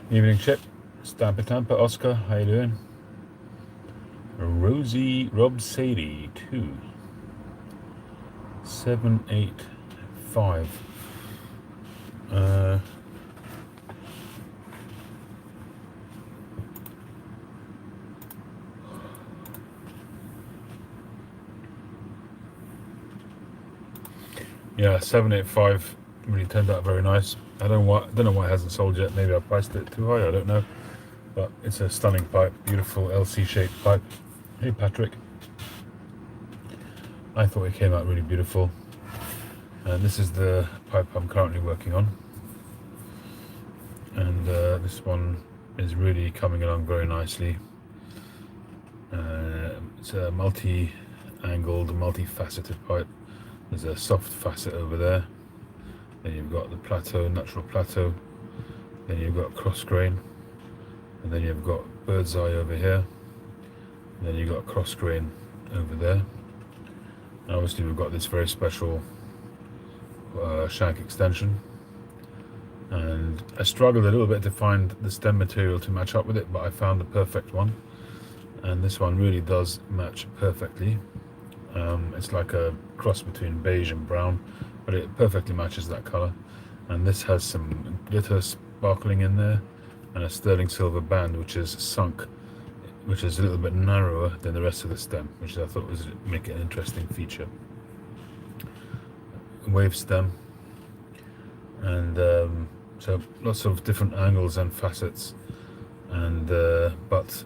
Evening Chip, Stamper Tamper, Oscar, how you doing? Rosie Rob Sadie 2785. Yeah, 785 really turned out very nice. I don't know why it hasn't sold yet. Maybe I priced it too high, I don't know. But it's a stunning pipe, beautiful LC shaped pipe. Hey Patrick. I thought it came out really beautiful. And this is the pipe I'm currently working on. And this one is really coming along very nicely. It's a multi-angled, multi-faceted pipe. There's a soft facet over there. Then you've got the plateau, natural plateau. Then you've got cross grain. And then you've got bird's eye over here. And then you've got cross grain over there. And obviously we've got this very special shank extension. And I struggled a little bit to find the stem material to match up with it, but I found the perfect one. And this one really does match perfectly. It's like a cross between beige and brown, but it perfectly matches that color. And this has some glitter sparkling in there and a sterling silver band which is sunk, which is a little bit narrower than the rest of the stem, which I thought was make it an interesting feature. Wave stem, and so lots of different angles and facets, and but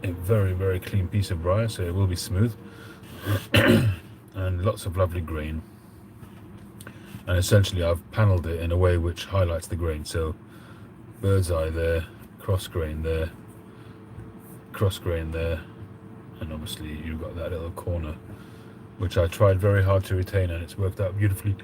a very clean piece of briar, so it will be smooth. And lots of lovely grain, and essentially I've panelled it in a way which highlights the grain. So bird's eye there, cross grain there, cross grain there, and obviously you've got that little corner which I tried very hard to retain, and it's worked out beautifully.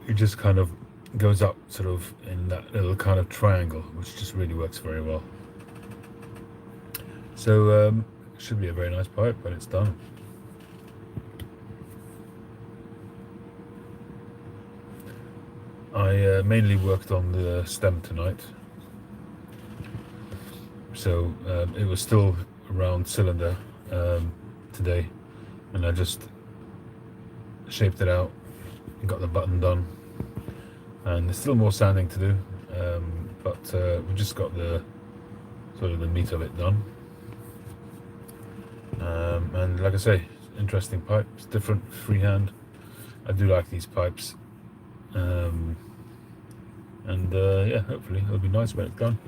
It just kind of goes up sort of in that little kind of triangle, which just really works very well. So it should be a very nice pipe when it's done. I mainly worked on the stem tonight, so it was still a round cylinder today, and I just shaped it out and got the button done, and there's still more sanding to do, but we just got the sort of the meat of it done. And like I say, interesting pipe. It's different, freehand. I do like these pipes, and yeah, hopefully it'll be nice when it's done.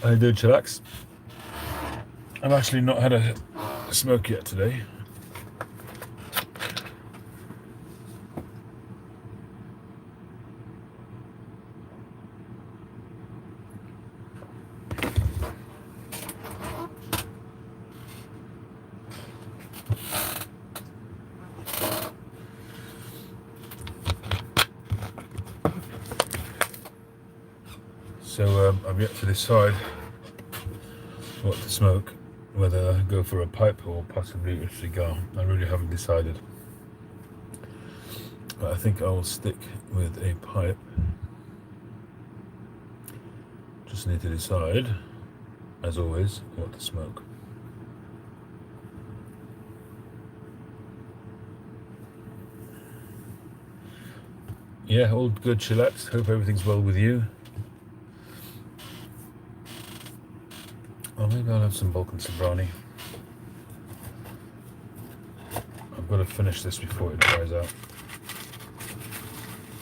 How you doing, chillax? I've actually not had a smoke yet today. So I've yet to decide what to smoke, whether I go for a pipe or possibly a cigar. I really haven't decided, but I think I will stick with a pipe. Just need to decide, as always, what to smoke. Yeah, all good, chillax. Hope everything's well with you. Well, maybe I'll have some Balkan Sobrani. I've got to finish this before it dries out.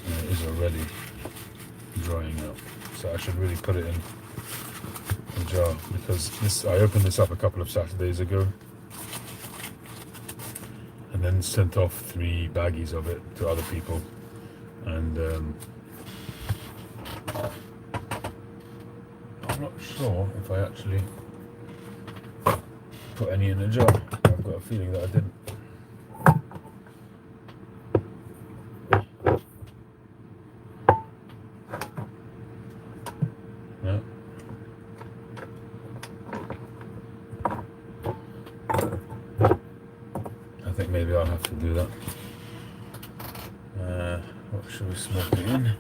And it is already drying out, so I should really put it in a jar, because I opened this up a couple of Saturdays ago and then sent off 3 baggies of it to other people, and I'm not sure if I actually put any in a jar. I've got a feeling that I didn't. No. I think maybe I'll have to do that. What should we smoke it in?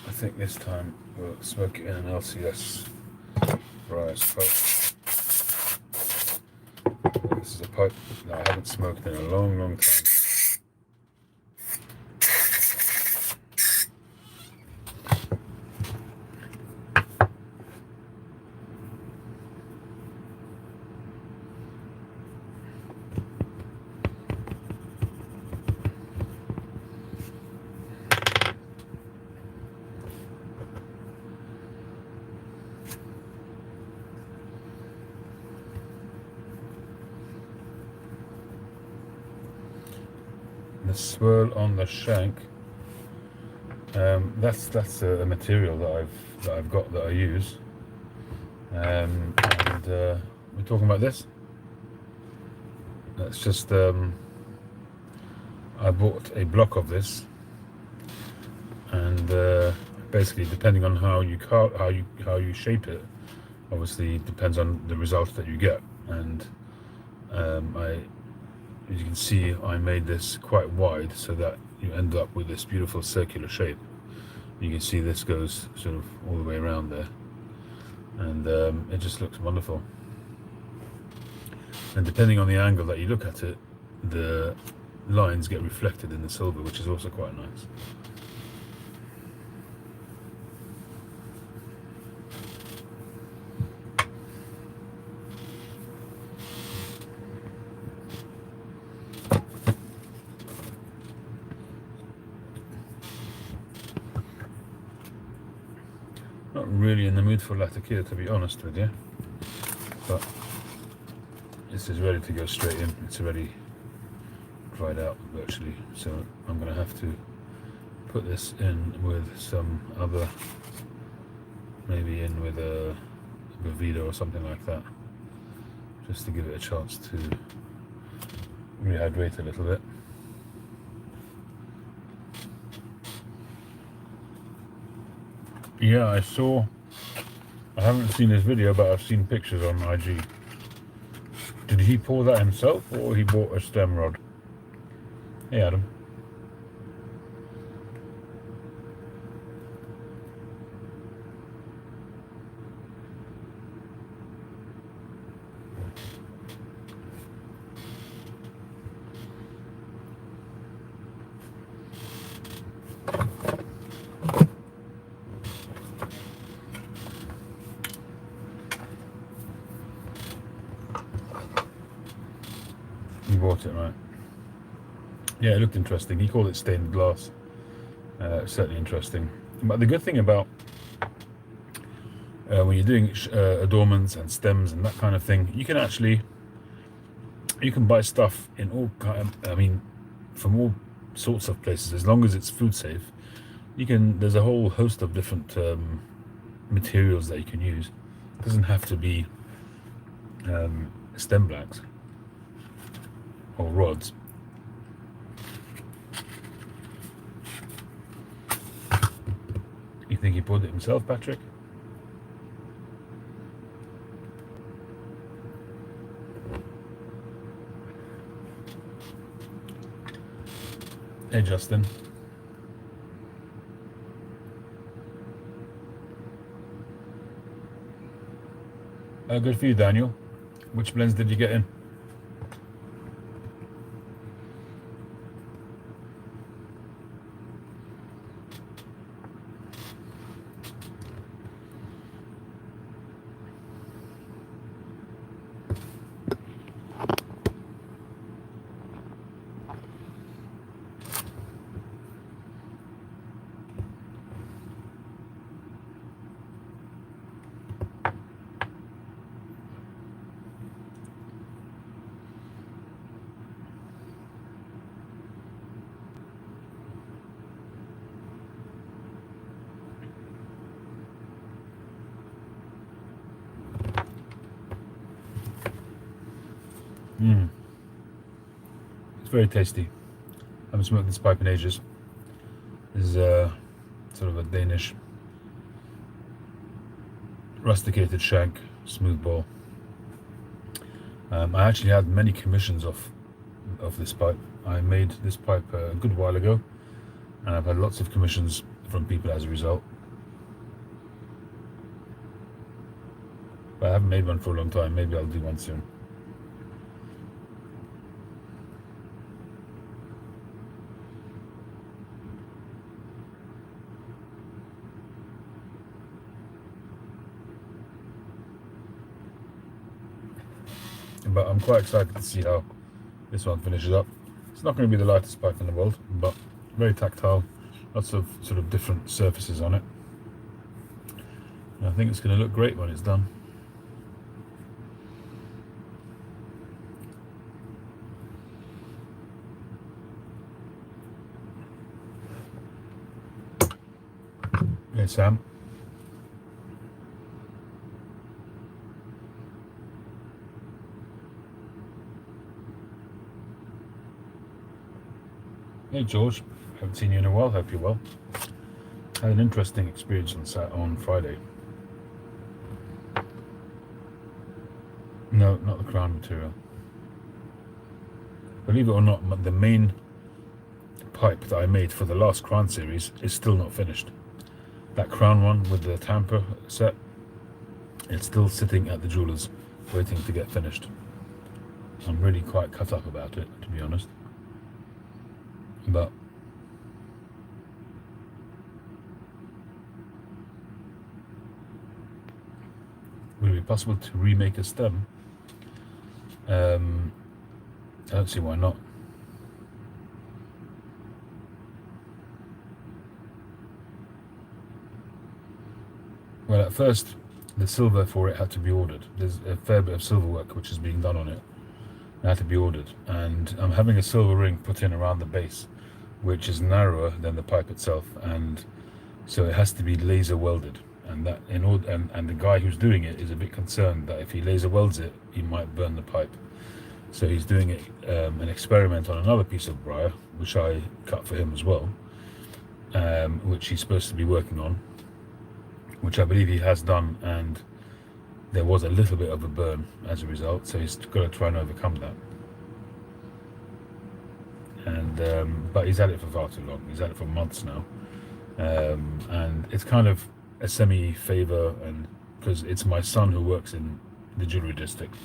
I think this time we'll smoke it in an LCS Rise pipe. This is a pipe that I haven't smoked in a long, long time. The swirl on the shank, that's a material that I've got that I use, and we're talking about this. That's just I bought a block of this, and basically depending on how you shape it, obviously depends on the result that you get. And as you can see, I made this quite wide so that you end up with this beautiful circular shape. You can see this goes sort of all the way around there, and it just looks wonderful. And depending on the angle that you look at it, the lines get reflected in the silver, which is also quite nice. Not really in the mood for Latakia, to be honest with you, but this is ready to go straight in. It's already dried out virtually, so I'm going to have to put this in with some other, maybe in with a Boveda or something like that, just to give it a chance to rehydrate a little bit. Yeah, I haven't seen his video, but I've seen pictures on IG. Did he pour that himself, or he bought a stem rod? Hey Adam. You bought it, right? Yeah, it looked interesting. He called it stained glass. Certainly interesting. But the good thing about when you're doing adornments and stems and that kind of thing, you can buy stuff in all from all sorts of places, as long as it's food safe. There's a whole host of different materials that you can use. It doesn't have to be stem blacks or rods. You think he poured it himself, Patrick? Hey Justin. Good for you, Daniel. Which blends did you get in? It's very tasty. I haven't smoked this pipe in ages. This is sort of a Danish rusticated shank, smooth bore. I actually had many commissions of this pipe. I made this pipe a good while ago, and I've had lots of commissions from people as a result. But I haven't made one for a long time. Maybe I'll do one soon. But I'm quite excited to see how this one finishes up. It's not going to be the lightest pipe in the world, but very tactile, lots of sort of different surfaces on it. And I think it's going to look great when it's done. Hey Sam. Hey George, haven't seen you in a while, hope you're well. Had an interesting experience on Friday. No, not the crown material. Believe it or not, the main pipe that I made for the last crown series is still not finished. That crown one with the tamper set, it's still sitting at the jeweller's waiting to get finished. I'm really quite cut up about it, to be honest. But would it be possible to remake a stem? I don't see why not. Well, at first, the silver for it had to be ordered. There's a fair bit of silver work which is being done on it. It had to be ordered, and I'm having a silver ring put in around the base, which is narrower than the pipe itself, and so it has to be laser welded. And that and the guy who's doing it is a bit concerned that if he laser welds it, he might burn the pipe. So he's doing it, an experiment on another piece of briar, which I cut for him as well, which he's supposed to be working on, which I believe he has done, and there was a little bit of a burn as a result, so he's got to try and overcome that. And but he's had it for far too long. He's had it for months now, and it's kind of a semi-favor, and because it's my son who works in the jewelry district,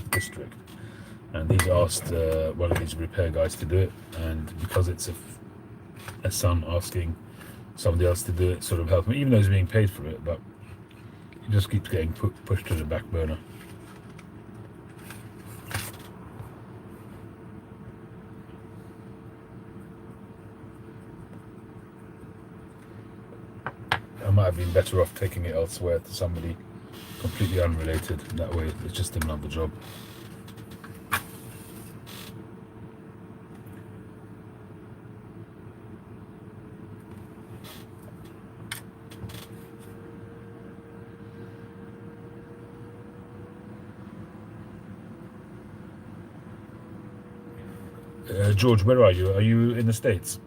and he's asked one of these repair guys to do it, and because it's a son asking somebody else to do it, sort of help him, even though he's being paid for it, but he just keeps getting pushed to the back burner. I might have been better off taking it elsewhere to somebody completely unrelated. That way it's just another job. George, where are you? Are you in the States?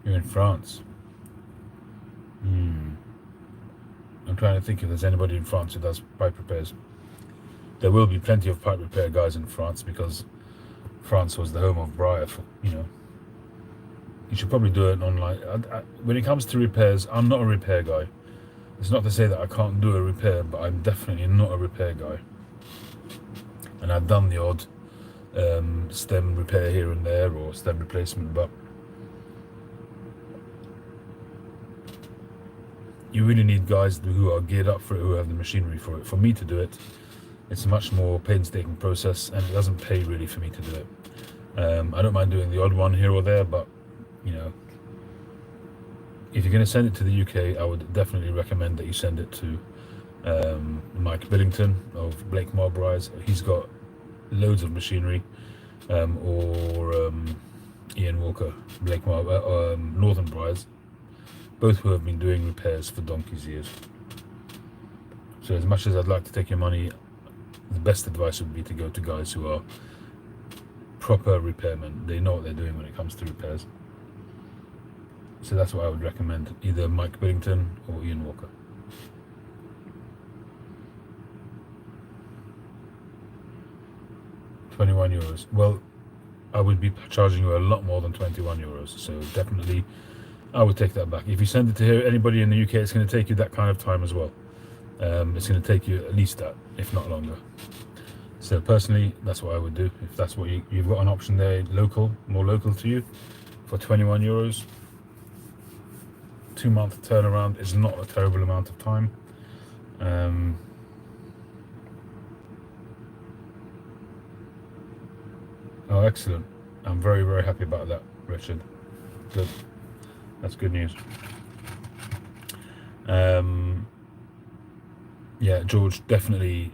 You're in France. I'm trying to think if there's anybody in France who does pipe repairs. There will be plenty of pipe repair guys in France, because France was the home of briar for, you should probably do it online. When it comes to repairs, I'm not a repair guy. It's not to say that I can't do a repair, but I'm definitely not a repair guy. And I've done the odd stem repair here and there, or stem replacement, but you really need guys who are geared up for it, who have the machinery for it. For me to do it, it's a much more painstaking process, and it doesn't pay really for me to do it. I don't mind doing the odd one here or there, but if you're going to send it to the UK, I would definitely recommend that you send it to Mike Billington of Blake Marbrides. He's got loads of machinery, or Ian Walker, Northern Brides, both who have been doing repairs for donkey's years. So as much as I'd like to take your money, the best advice would be to go to guys who are proper repairmen. They know what they're doing when it comes to repairs. So that's what I would recommend, either Mike Billington or Ian Walker. €21. Well, I would be charging you a lot more than €21, so definitely I would take that back. If you send it to anybody in the UK, it's going to take you that kind of time as well. It's going to take you at least that, if not longer. So personally, that's what I would do. If that's what you've got an option there, local, more local to you, for €21, 2-month turnaround is not a terrible amount of time. Oh, excellent. I'm very, very happy about that, Richard. Good. That's good news. Yeah, George, definitely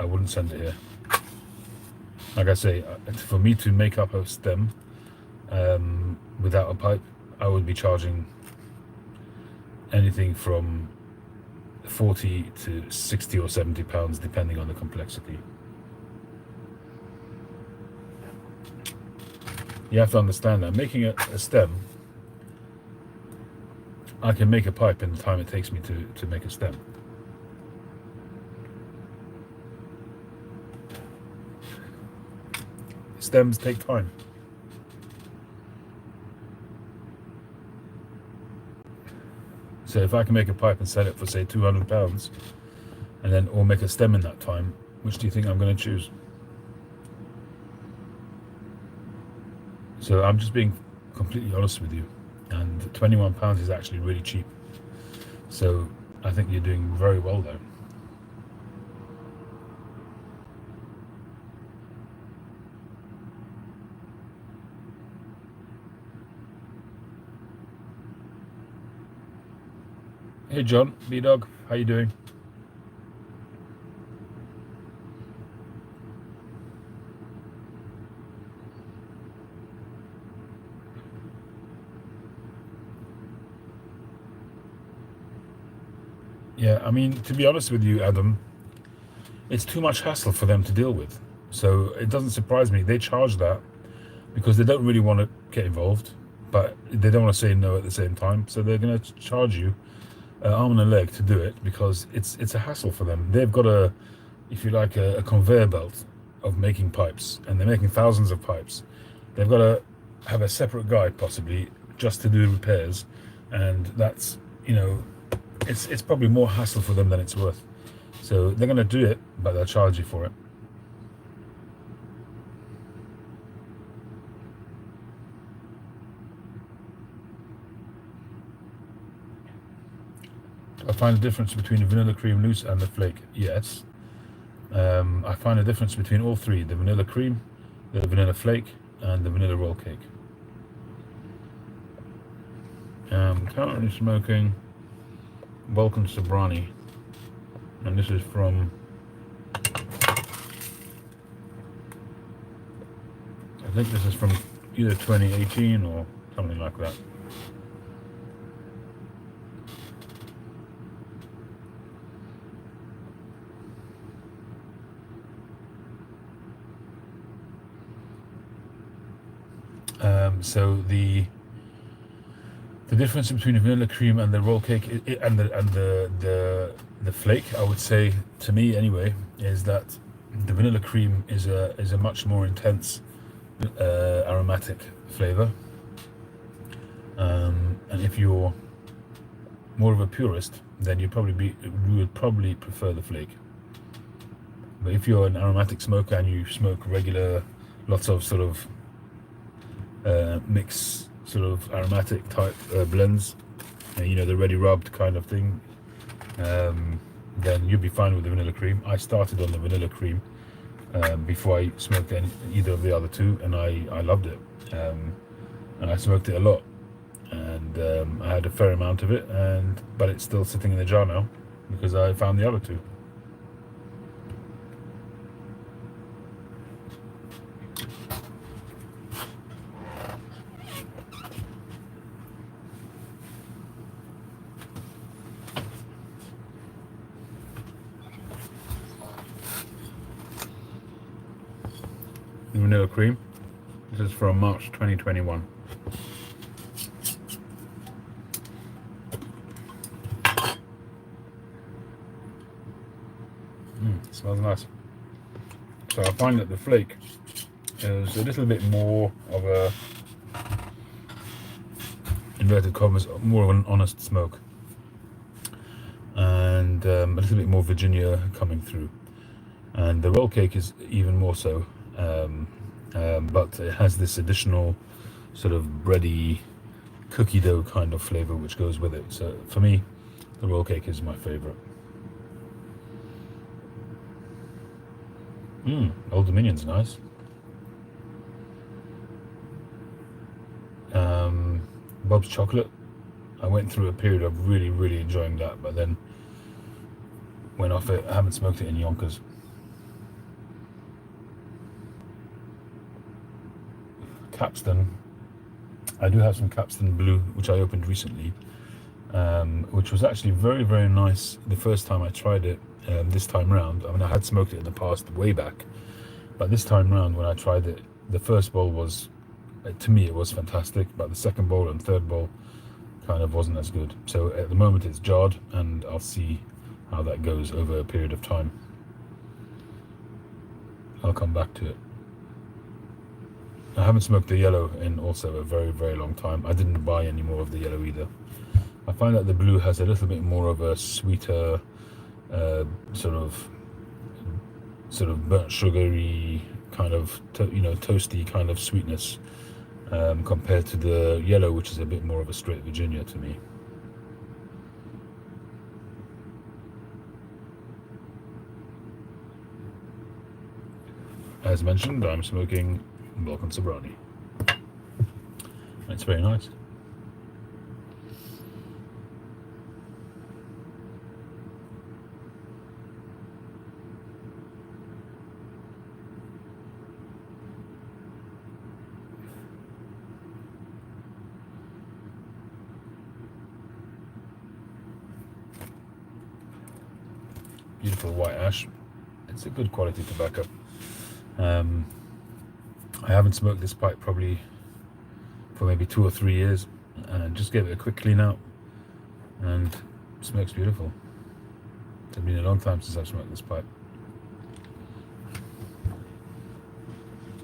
I wouldn't send it here. Like I say, for me to make up a stem without a pipe, I would be charging anything from 40 to 60 or 70 pounds, depending on the complexity. You have to understand that making a stem, I can make a pipe in the time it takes me to make a stem. Stems take time. So if I can make a pipe and sell it for, say, £200, and then or make a stem in that time, which do you think I'm going to choose? So I'm just being completely honest with you, and £21 is actually really cheap. So I think you're doing very well there. Hey John, B-Dog, how you doing? Yeah, I mean, to be honest with you, Adam, it's too much hassle for them to deal with. So it doesn't surprise me. They charge that because they don't really want to get involved, but they don't want to say no at the same time. So they're going to charge you arm and a leg to do it because it's a hassle for them. They've got a, if you like, a conveyor belt of making pipes, and they're making thousands of pipes. They've got to have a separate guy possibly just to do repairs, and that's, you know, it's probably more hassle for them than it's worth. So they're going to do it, but they'll charge you for it. I find a difference between the vanilla cream loose and the flake. Yes. I find a difference between all three: the vanilla cream, the vanilla flake, and the vanilla roll cake. Currently smoking Balkan Sobrani, and this is from, I think this is from either 2018 or something like that. So the difference between the vanilla cream and the roll cake and the flake, I would say, to me anyway, is that the vanilla cream is a much more intense aromatic flavor, and if you're more of a purist, then you would probably prefer the flake. But if you're an aromatic smoker and you smoke regular, lots of sort of mix sort of aromatic type blends, you know, the ready rubbed kind of thing, then you'll be fine with the vanilla cream. I started on the vanilla cream before I smoked either of the other two, and I loved it, and I smoked it a lot, and I had a fair amount of it, but it's still sitting in the jar now because I found the other two. vanilla cream. This is from March 2021. Smells nice. So I find that the flake is a little bit more of a, inverted commas, more of an honest smoke, and a little bit more Virginia coming through. And the roll cake is even more so, but it has this additional sort of bready cookie dough kind of flavor which goes with it. So for me, the roll cake is my favorite. Old Dominion's nice. Bob's Chocolate, I went through a period of really enjoying that, but then went off it. I haven't smoked it in Yonkers. Capstan, I do have some Capstan Blue, which I opened recently, which was actually very nice the first time I tried it. This time round, I mean, I had smoked it in the past way back, but this time round when I tried it, the first bowl was, to me, it was fantastic, but the second bowl and third bowl kind of wasn't as good. So at the moment it's jarred, and I'll see how that goes over a period of time. I'll come back to it. I haven't smoked the yellow in also a very long time. I didn't buy any more of the yellow either. I find that the blue has a little bit more of a sweeter, sort of burnt sugary kind of toasty kind of sweetness, compared to the yellow, which is a bit more of a straight Virginia to me. As mentioned, I'm smoking Balkan Sobrani. It's very nice. Beautiful white ash. It's a good quality tobacco. I haven't smoked this pipe probably for maybe 2 or 3 years, and just gave it a quick clean out, and smokes beautiful. It's been a long time since I've smoked this pipe.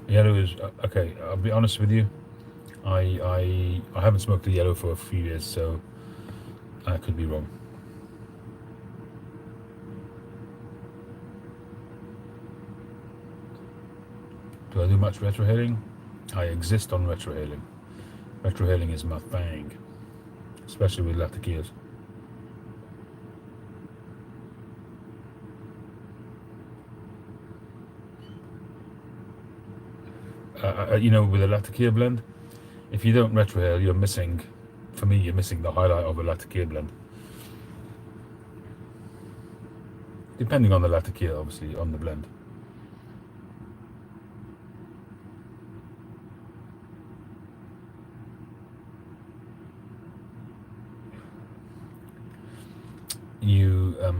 Yellow is okay. I'll be honest with you, I haven't smoked the yellow for a few years, so I could be wrong. Do I do much retrohaling? I exist on retrohaling. Retrohaling is my thing, especially with Latakias. With a Latakia blend, if you don't retrohale, you're missing the highlight of a Latakia blend. Depending on the Latakia, obviously, on the blend.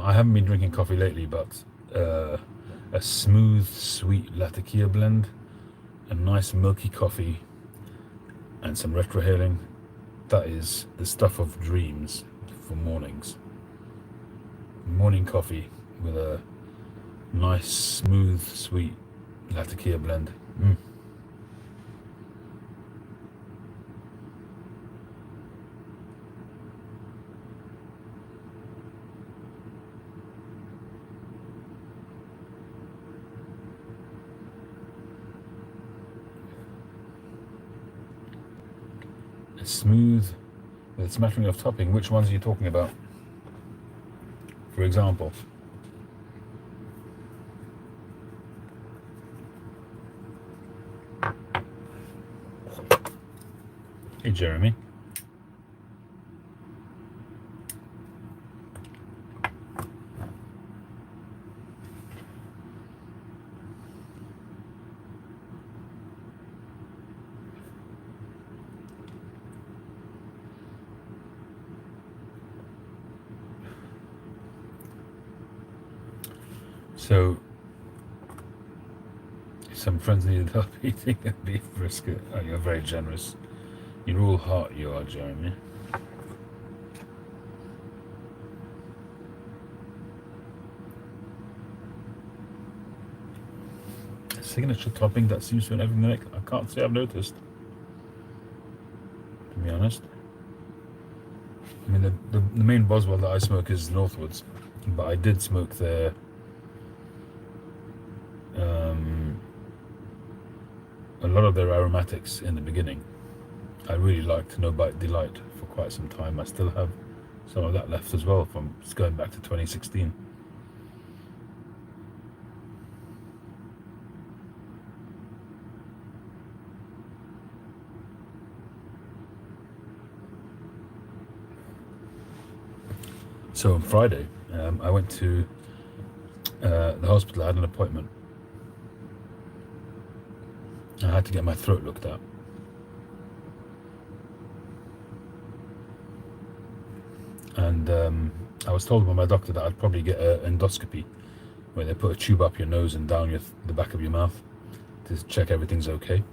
I haven't been drinking coffee lately, but a smooth, sweet Latakia blend, a nice milky coffee, and some retrohaling, that is the stuff of dreams for mornings. Morning coffee with a nice, smooth, sweet Latakia blend. Smooth with a smattering of topping. Which ones are you talking about? For example, hey Jeremy. So Some friends needed help eating a beef brisket. Oh, you're very generous. You're all heart, you are, Jeremy. Signature topping that seems to be everything. I can't say I've noticed, to be honest. I mean, the main Boswell that I smoke is Northwoods, but I did smoke their a lot of their aromatics in the beginning. I really liked No Bite Delight for quite some time. I still have some of that left as well from going back to 2016. So on Friday, I went to the hospital. I had an appointment. I had to get my throat looked at. And I was told by my doctor that I'd probably get an endoscopy, where they put a tube up your nose and down the back of your mouth to check everything's okay.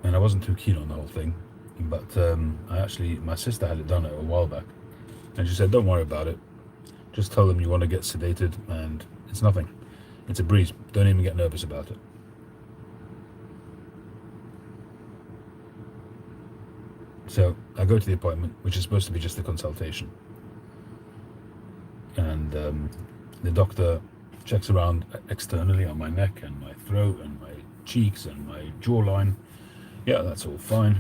And I wasn't too keen on the whole thing, but my sister had it done a while back, and she said, don't worry about it, just tell them you want to get sedated and it's nothing, it's a breeze, don't even get nervous about it. So I go to the appointment, which is supposed to be just a consultation, and the doctor checks around externally on my neck and my throat and my cheeks and my jawline. Yeah, that's all fine.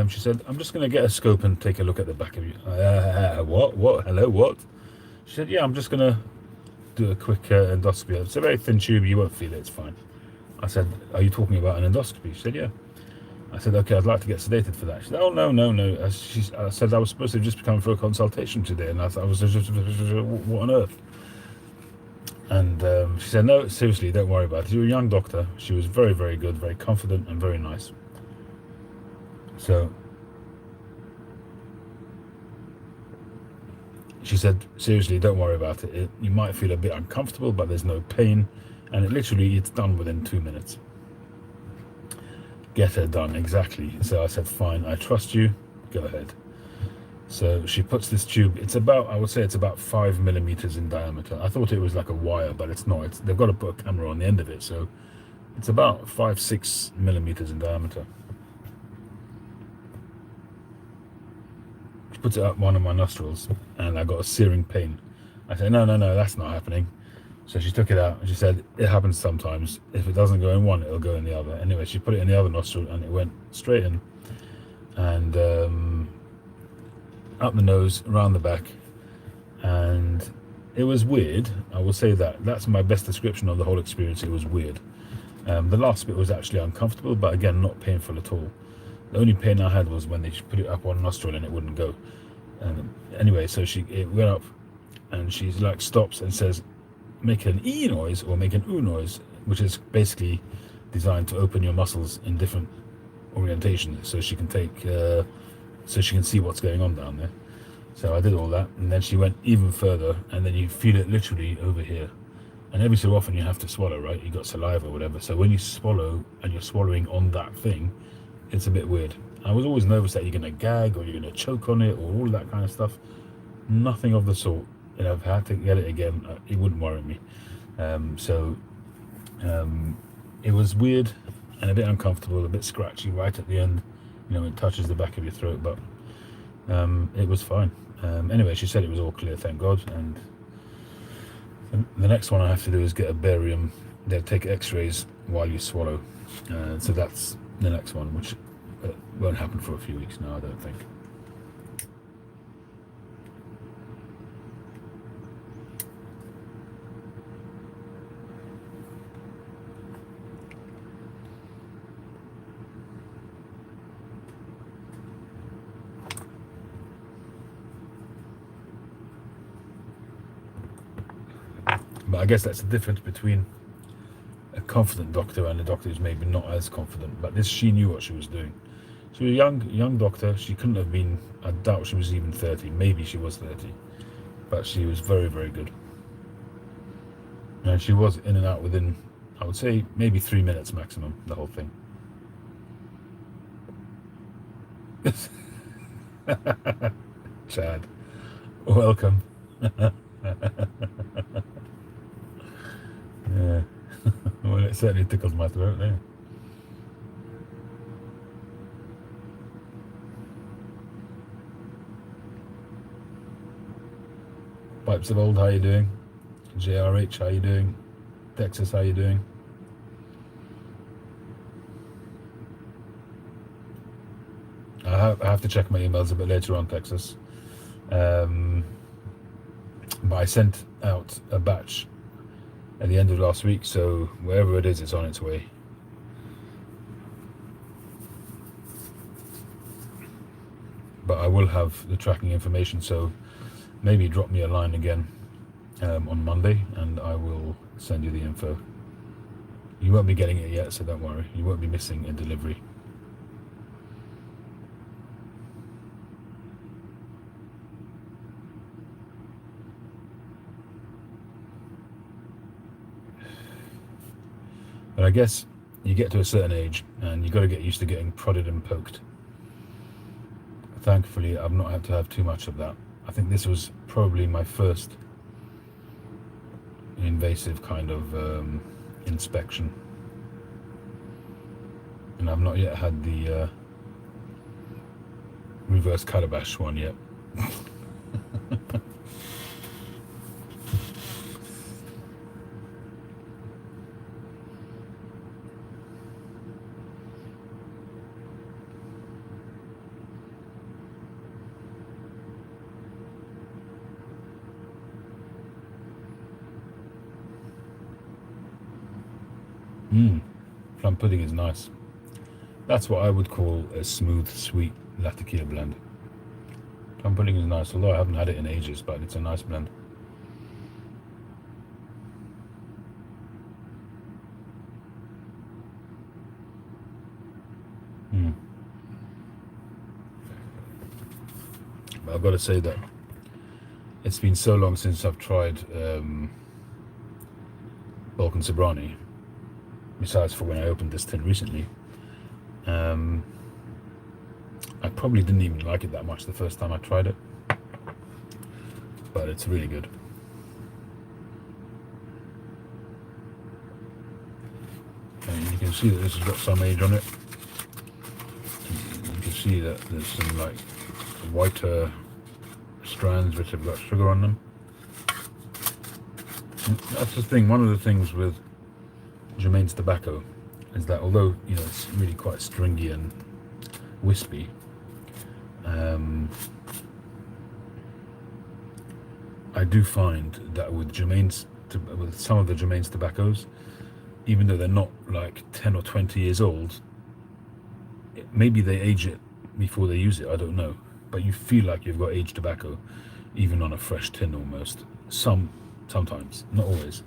She said, I'm just going to get a scope and take a look at the back of you. What? Hello, what? She said, yeah, I'm just going to do a quick endoscopy. It's a very thin tube, you won't feel it, it's fine. I said, are you talking about an endoscopy? She said, yeah. I said, okay, I'd like to get sedated for that. She said, oh, no. I said, I was supposed to just come for a consultation today, and I was just, what on earth? And she said, no, seriously, don't worry about it. You're a young doctor. She was very, very good, very confident, and very nice. So she said, seriously, don't worry about it. You might feel a bit uncomfortable, but there's no pain, and it's done within 2 minutes. Get her done, exactly. So I said, fine, I trust you, go ahead. So she puts this tube, I would say it's about 5 millimeters in diameter. I thought it was like a wire, but it's not. They've got to put a camera on the end of it, so it's about 5-6 millimeters in diameter. She puts it up one of my nostrils, and I got a searing pain. I said, no, that's not happening. So she took it out, and she said, it happens sometimes. If it doesn't go in one, it'll go in the other. Anyway, she put it in the other nostril, and it went straight in. And up the nose, around the back. And it was weird. I will say that. That's my best description of the whole experience. It was weird. The last bit was actually uncomfortable, but again, not painful at all. The only pain I had was when they put it up one nostril and it wouldn't go. Anyway, so it went up, and she stops and says, make an E noise or make an U noise, which is basically designed to open your muscles in different orientations, so she can see what's going on down there. So I did all that, and then she went even further, and then you feel it literally over here. And every so often you have to swallow, right? You got saliva or whatever. So when you swallow and you're swallowing on that thing, it's a bit weird. I was always nervous that you're going to gag or you're going to choke on it or all that kind of stuff. Nothing of the sort. And I've had to get it again. It wouldn't worry me. It was weird and a bit uncomfortable, a bit scratchy right at the end. It touches the back of your throat, but it was fine. Anyway, she said it was all clear, thank God. And the next one I have to do is get a barium. They'll take x-rays while you swallow. So that's the next one, which won't happen for a few weeks now, I don't think. But I guess that's the difference between a confident doctor and a doctor who's maybe not as confident. But she knew what she was doing. She was a young doctor. She couldn't have been, I doubt she was even 30. Maybe she was 30. But she was very, very good. And she was in and out within, I would say, maybe 3 minutes maximum, the whole thing. Chad, welcome. Yeah. Well, it certainly tickles my throat there. Pipes of Old, how you doing? JRH, how you doing? Texas, how you doing? I have to check my emails a bit later on, Texas. But I sent out a batch at the end of last week, so wherever it is, it's on its way. But I will have the tracking information, so maybe drop me a line again on Monday and I will send you the info. You won't be getting it yet, so don't worry. You won't be missing a delivery. But I guess you get to a certain age and you've got to get used to getting prodded and poked. Thankfully, I've not had to have too much of that. I think this was probably my first invasive kind of inspection. And I've not yet had the reverse calabash one yet. Plum pudding is nice. That's what I would call a smooth, sweet Latakia blend. Plum pudding is nice, although I haven't had it in ages, but it's a nice blend. But I've got to say that it's been so long since I've tried Balkan Sobrani, besides for when I opened this tin recently. I probably didn't even like it that much the first time I tried it, but it's really good. And you can see that this has got some age on it. You can see that there's some like whiter strands which have got sugar on them. And that's the thing. One of the things with Germain's tobacco is that although it's really quite stringy and wispy, I do find that with some of the Germain's tobaccos, even though they're not like 10 or 20 years old, maybe they age it before they use it, I don't know, but you feel like you've got aged tobacco even on a fresh tin almost. Sometimes, not always.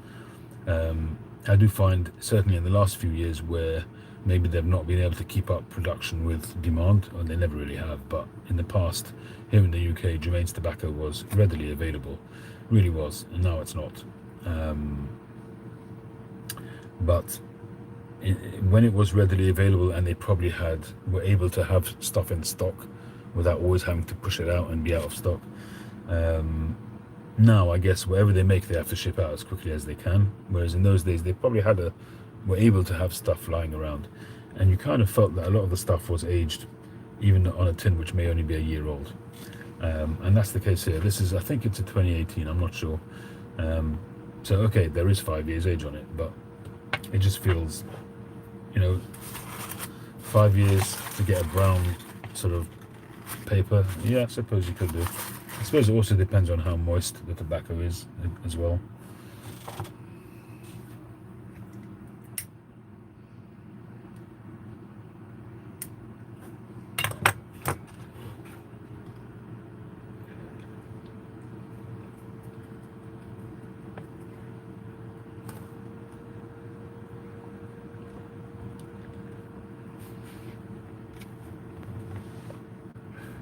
I do find, certainly in the last few years, where maybe they've not been able to keep up production with demand, or they never really have, but in the past, here in the UK, Germain's tobacco was readily available, really was, and now it's not. But when it was readily available and they probably were able to have stuff in stock without always having to push it out and be out of stock, now I guess whatever they make they have to ship out as quickly as they can, whereas in those days they probably were able to have stuff lying around, and you kind of felt that a lot of the stuff was aged even on a tin which may only be a year old. And that's the case here. This is, I think it's a 2018, I'm not sure. So okay, there is 5 years age on it, but it just feels, 5 years to get a brown sort of paper. Yeah, I suppose you could do. I suppose it also depends on how moist the tobacco is as well.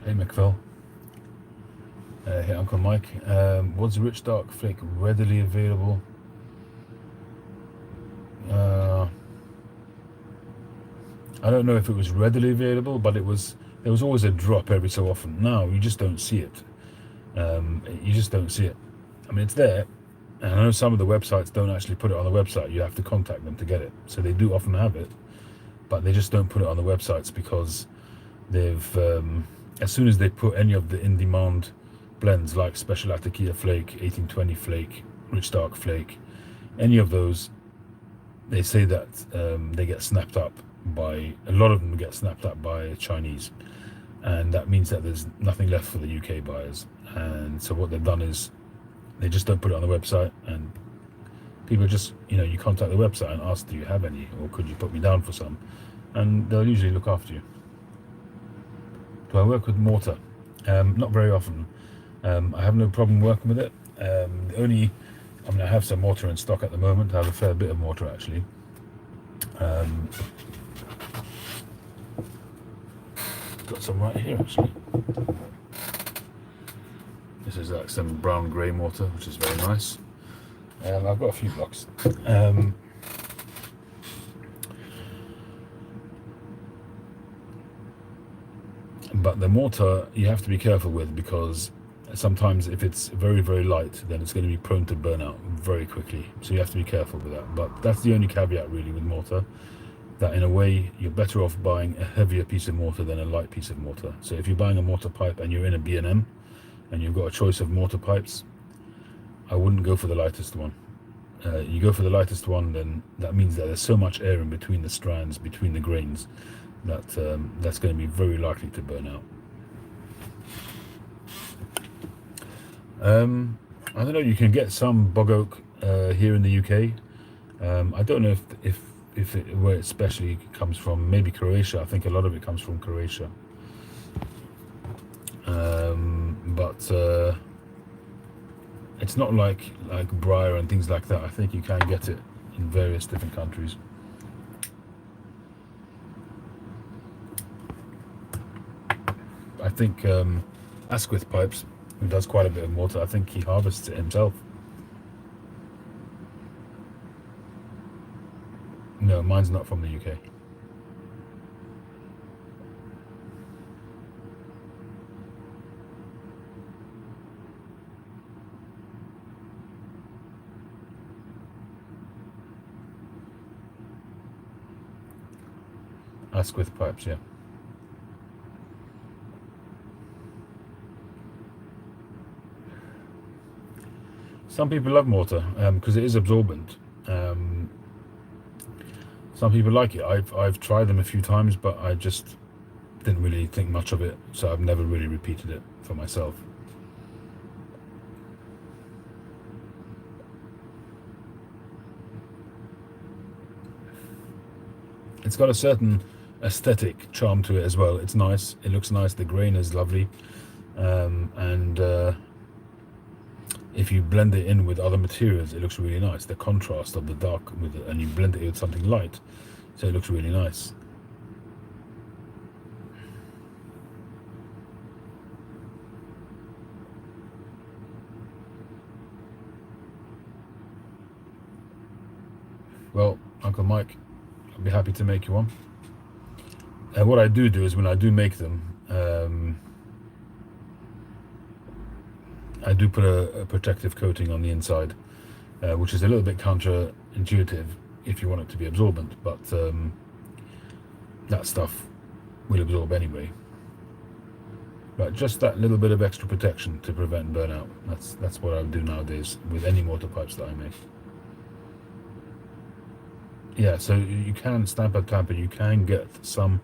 Hey McPhil. Hey Uncle Mike. Was Rich Dark Flake readily available? I don't know if it was readily available, but there was always a drop every so often. Now you just don't see it. You just don't see it. I mean, it's there, and I know some of the websites don't actually put it on the website. You have to contact them to get it. So they do often have it, but they just don't put it on the websites because they've as soon as they put any of the in-demand blends like Special Atakia Flake, 1820 Flake, Rich Dark Flake, any of those, they say that they get snapped up by, a lot of them get snapped up by Chinese, and that means that there's nothing left for the UK buyers. And so what they've done is they just don't put it on the website, and people just, you contact the website and ask, do you have any, or could you put me down for some, and they'll usually look after you. Do I work with mortar? Not very often. I have no problem working with it. I have some mortar in stock at the moment. I have a fair bit of mortar actually. Got some right here actually. This is like some brown grey mortar, which is very nice. I've got a few blocks. But the mortar you have to be careful with, because sometimes if it's very, very light, then it's going to be prone to burn out very quickly. So you have to be careful with that. But that's the only caveat really with mortar, that in a way you're better off buying a heavier piece of mortar than a light piece of mortar. So if you're buying a mortar pipe and you're in a B&M and you've got a choice of mortar pipes, I wouldn't go for the lightest one. You go for the lightest one, then that means that there's so much air in between the strands, between the grains, that that's going to be very likely to burn out. I don't know, you can get some bog oak here in the UK. I don't know where it especially comes from. Maybe Croatia. I think a lot of it comes from Croatia. But it's not like briar and things like that. I think you can get it in various different countries. I think Asquith Pipes, who does quite a bit of mortar, I think he harvests it himself. No, mine's not from the UK. Asquith Pipes, yeah. Some people love mortar because it is absorbent. Some people like it. I've tried them a few times, but I just didn't really think much of it, so I've never really repeated it for myself. It's got a certain aesthetic charm to it as well. It's nice. It looks nice. The grain is lovely, and if you blend it in with other materials, it looks really nice. The contrast of the dark with it, and you blend it with something light, so it looks really nice. Well, Uncle Mike, I'd be happy to make you one. And what I do is when I do make them, I do put a protective coating on the inside, which is a little bit counterintuitive if you want it to be absorbent, but that stuff will absorb anyway. But just that little bit of extra protection to prevent burnout. That's what I would do nowadays with any mortar pipes that I make. Yeah, so you can Stamper Tamper, you can get some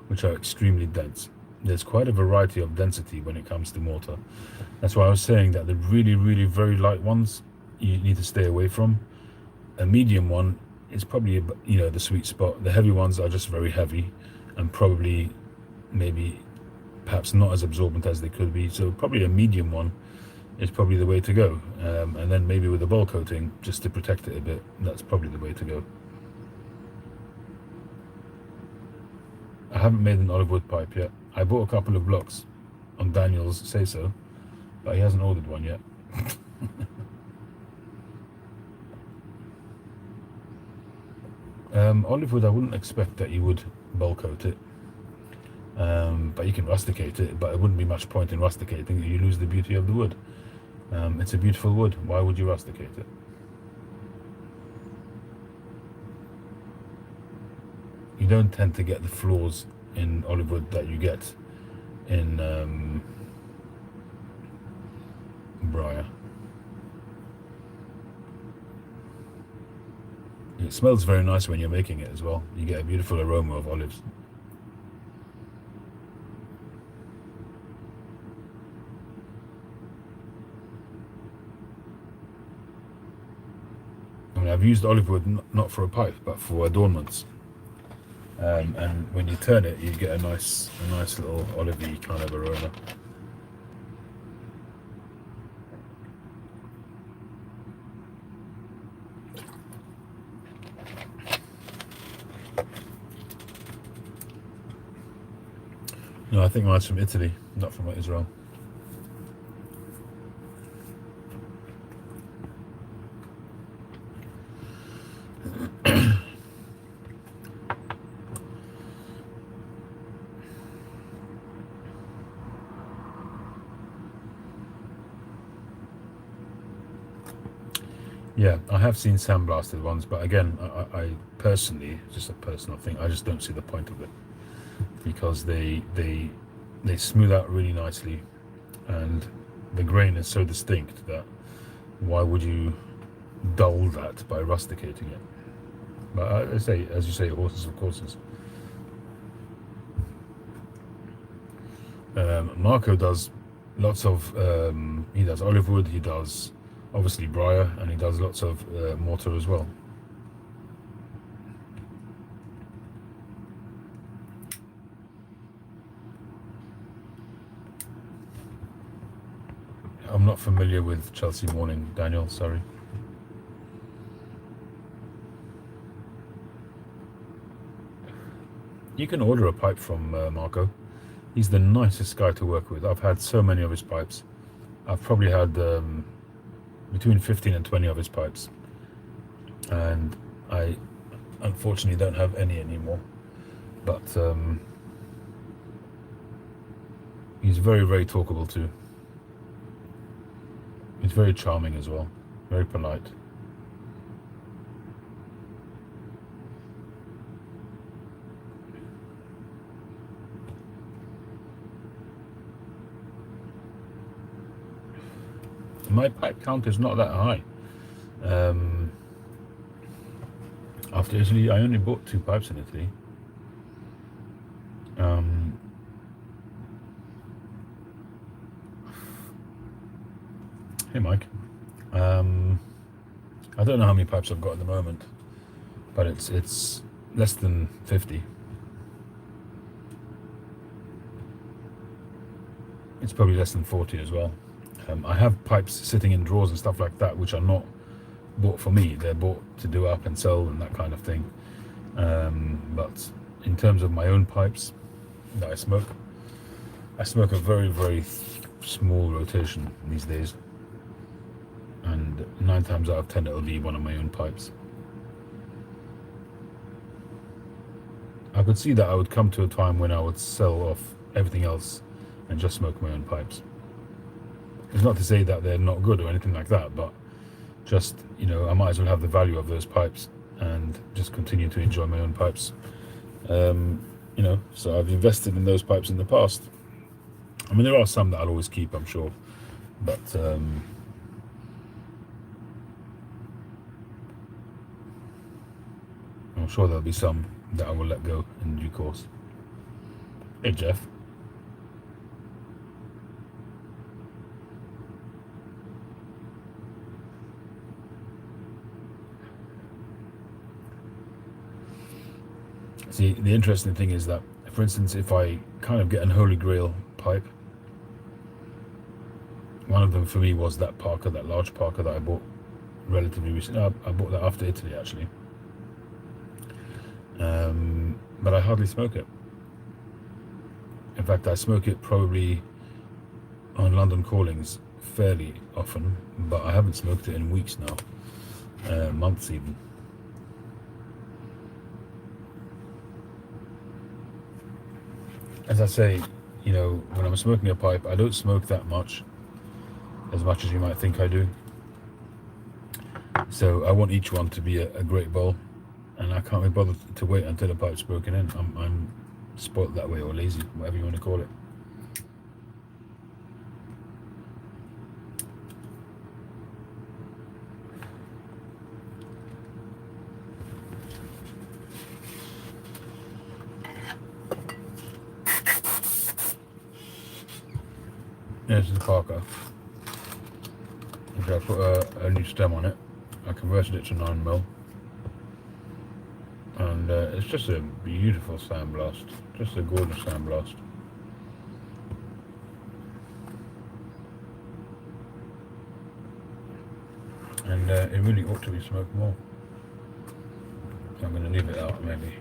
which are extremely dense. There's quite a variety of density when it comes to mortar. That's why I was saying that the really, really very light ones you need to stay away from. A medium one is probably the sweet spot. The heavy ones are just very heavy and probably perhaps not as absorbent as they could be. So probably a medium one is probably the way to go. And then maybe with a ball coating just to protect it a bit. That's probably the way to go. I haven't made an olive wood pipe yet. I bought a couple of blocks on Daniel's say so, but he hasn't ordered one yet. Olive wood, I wouldn't expect that you would bulk coat it, but you can rusticate it, but it wouldn't be much point in rusticating it. You lose the beauty of the wood. It's a beautiful wood. Why would you rusticate it? You don't tend to get the flaws in olive wood that you get in briar. It smells very nice when you're making it as well. You get a beautiful aroma of olives. I mean, I've used olive wood not for a pipe, but for adornments. And when you turn it, you get a nice little olivey kind of aroma. No, I think mine's from Italy, not from Israel. Yeah, I have seen sandblasted ones, but again, I personally, just a personal thing, I just don't see the point of it, because they smooth out really nicely, and the grain is so distinct that why would you dull that by rusticating it? But I say, as you say, horses for courses. Marco does lots of, he does olive wood, he does obviously briar, and he does lots of mortar as well. I'm not familiar with Chelsea Morning, Daniel, sorry. You can order a pipe from Marco. He's the nicest guy to work with. I've had so many of his pipes. I've probably had between 15 and 20 of his pipes, and I unfortunately don't have any anymore, but he's very, very talkable too. He's very charming as well, very polite. My pipe count is not that high. After Italy, I only bought 2 pipes in Italy. Hey Mike, I don't know how many pipes I've got at the moment, but it's less than 50. It's probably less than 40 as well. I have pipes sitting in drawers and stuff like that, which are not bought for me. They're bought to do up and sell and that kind of thing. But in terms of my own pipes that I smoke a very, very small rotation these days. And 9 times out of 10 it'll be one of my own pipes. I could see that I would come to a time when I would sell off everything else and just smoke my own pipes. It's not to say that they're not good or anything like that, but just, you know, I might as well have the value of those pipes and just continue to enjoy my own pipes. You know, so I've invested in those pipes in the past. I mean, there are some that I'll always keep, I'm sure, but I'm sure there'll be some that I will let go in due course. Hey Jeff. See, the interesting thing is that, for instance, if I kind of get an Holy Grail pipe, one of them for me was that Parker, that large Parker that I bought relatively recently. I bought that after Italy, actually. But I hardly smoke it. In fact, I smoke it probably on London callings fairly often, but I haven't smoked it in weeks now, months even. as I say, you know, when I'm smoking a pipe, I don't smoke that much as you might think I do. So I want each one to be a great bowl, and I can't be bothered to wait until the pipe's broken in. I'm spoilt that way, or lazy, whatever you want to call it. There's the Parker. Okay, I put a new stem on it. I converted it to 9mm, and it's just a beautiful sandblast, just a gorgeous sandblast. And it really ought to be smoked more. I'm going to leave it out, maybe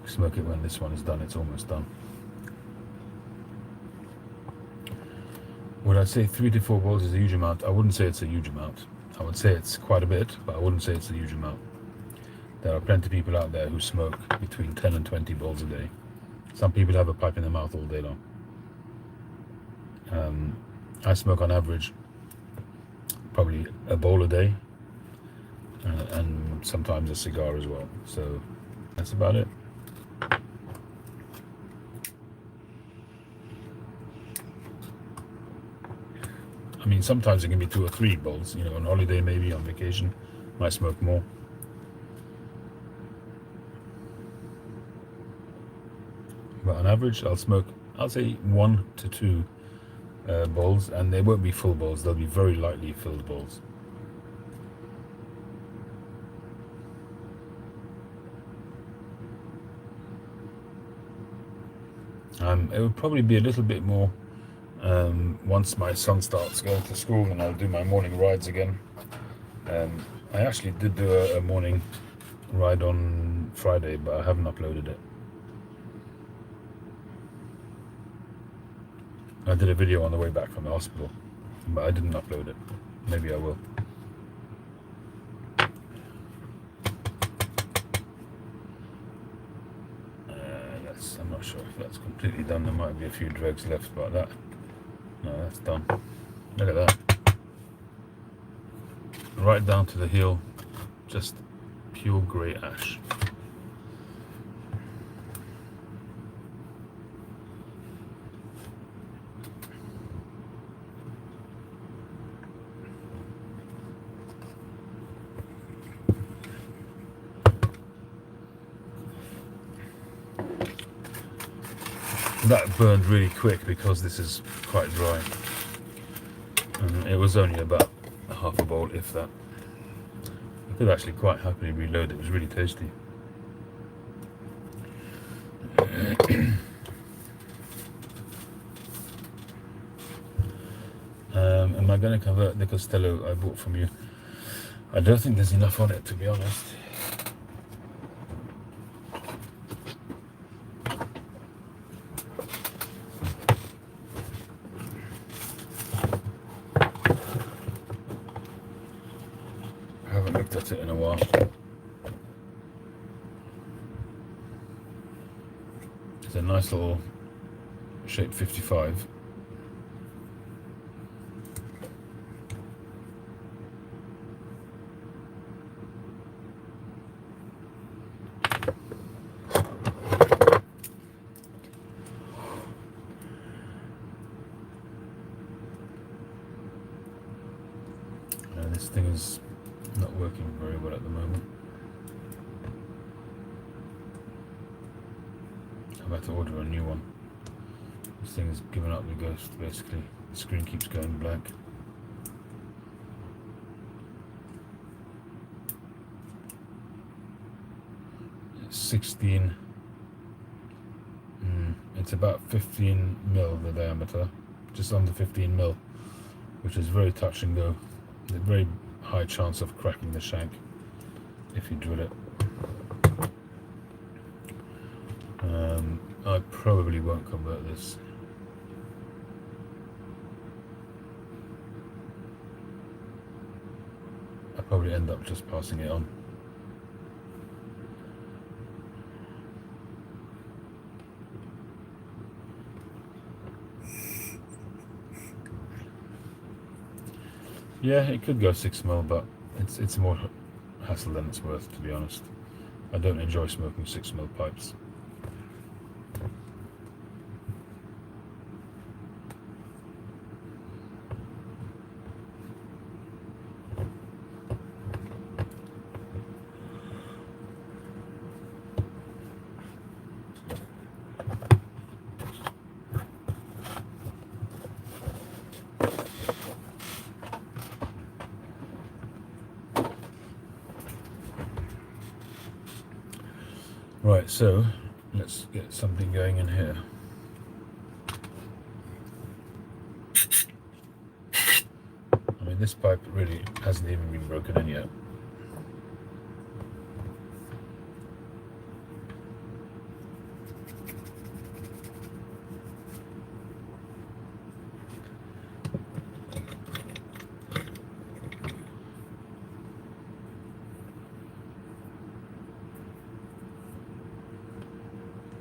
smoke it when this one is done. It's almost done. Would I say 3 to 4 bowls is a huge amount? I wouldn't say it's a huge amount. I would say it's quite a bit, but I wouldn't say it's a huge amount. There are plenty of people out there who smoke between 10 and 20 bowls a day. Some people have a pipe in their mouth all day long. I smoke on average probably a bowl a day, and sometimes a cigar as well. So that's about it. I mean, sometimes it can be 2 or 3 bowls. You know, on holiday, maybe on vacation, might smoke more. But on average, I'll say 1 to 2 bowls, and they won't be full bowls. They'll be very lightly filled bowls. It would probably be a little bit more once my son starts going to school, and I'll do my morning rides again. I actually did do a morning ride on Friday, but I haven't uploaded it. I did a video on the way back from the hospital, but I didn't upload it. Maybe I will. I'm not sure if that's completely done. There might be a few dregs left, but no, that's done. Look at that. Right down to the heel, just pure grey ash. That burned really quick because this is quite dry. It was only about half a bowl, if that. I could actually quite happily reload it. It was really tasty. Am I going to convert the Costello I bought from you? I don't think there's enough on it, to be honest. I haven't looked at it in a while. It's a nice little shape 55. This thing is not working very well at the moment. I'm about to order a new one. This thing has given up the ghost, basically. The screen keeps going black. It's 16. It's about 15 mil the diameter, just under 15 mil, which is very touch and go. There's a very high chance of cracking the shank if you drill it. I probably won't convert this. I'll probably end up just passing it on. Yeah, it could go 6 mil, but it's more hassle than it's worth, to be honest. I don't enjoy smoking 6 mil pipes. Right, so let's get something going in here. I mean, this pipe really hasn't even been broken in yet.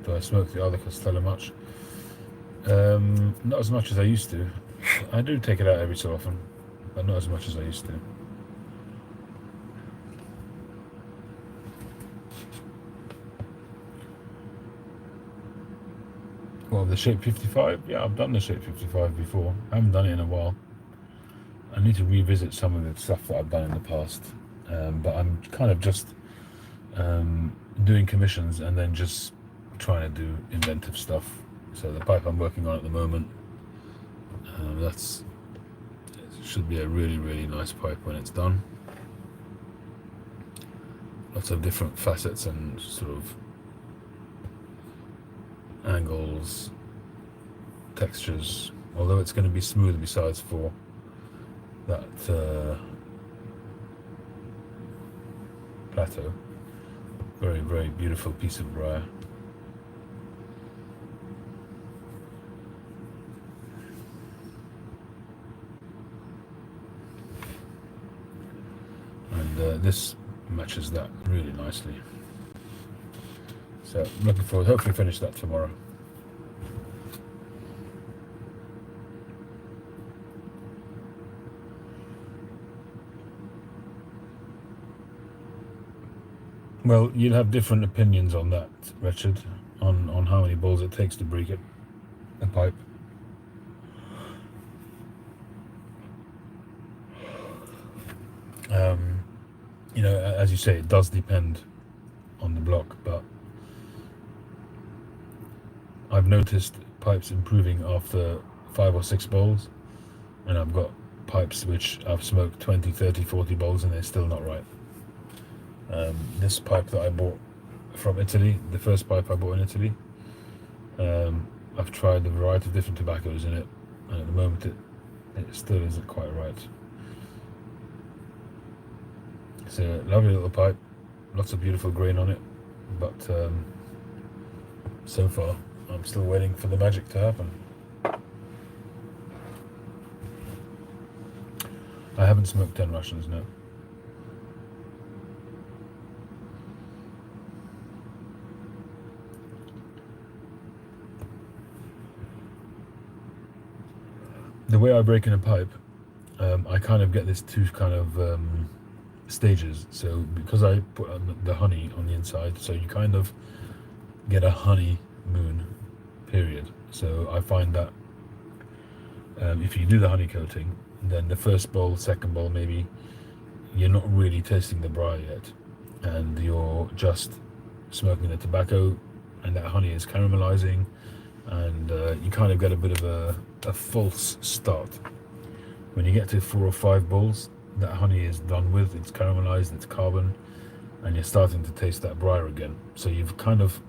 Do I smoke the Arla Costello much? Not as much as I used to. I do take it out every so often, but not as much as I used to. Well, the Shape 55? Yeah, I've done the Shape 55 before. I haven't done it in a while. I need to revisit some of the stuff that I've done in the past. But I'm kind of just doing commissions and then just trying to do inventive stuff. So the pipe I'm working on at the moment, it should be a really, really nice pipe when it's done. Lots of different facets and sort of angles, textures, although it's going to be smooth besides for that plateau. Very, very beautiful piece of briar. And this matches that really nicely. So I'm looking forward, hopefully finish that tomorrow. Well, you'll have different opinions on that, Richard, on how many balls it takes to break a pipe. You know, as you say, it does depend on the block, but I've noticed pipes improving after 5 or 6 bowls, and I've got pipes which I've smoked 20, 30, 40 bowls and they're still not right. This pipe that I bought from Italy, the first pipe I bought in Italy, I've tried a variety of different tobaccos in it, and at the moment it still isn't quite right. It's a lovely little pipe, lots of beautiful grain on it, but so far I'm still waiting for the magic to happen. I haven't smoked 10 Russians, no. The way I break in a pipe, I kind of get this two kind of stages. So because I put the honey on the inside, so you kind of get a honeymoon period. So I find that if you do the honey coating, then the first bowl, second bowl, maybe you're not really tasting the briar yet, and you're just smoking the tobacco, and that honey is caramelizing, and you kind of get a bit of a false start. When you get to 4 or 5 bowls, that honey is done with, it's caramelized, it's carbon, and you're starting to taste that briar again. So you've kind of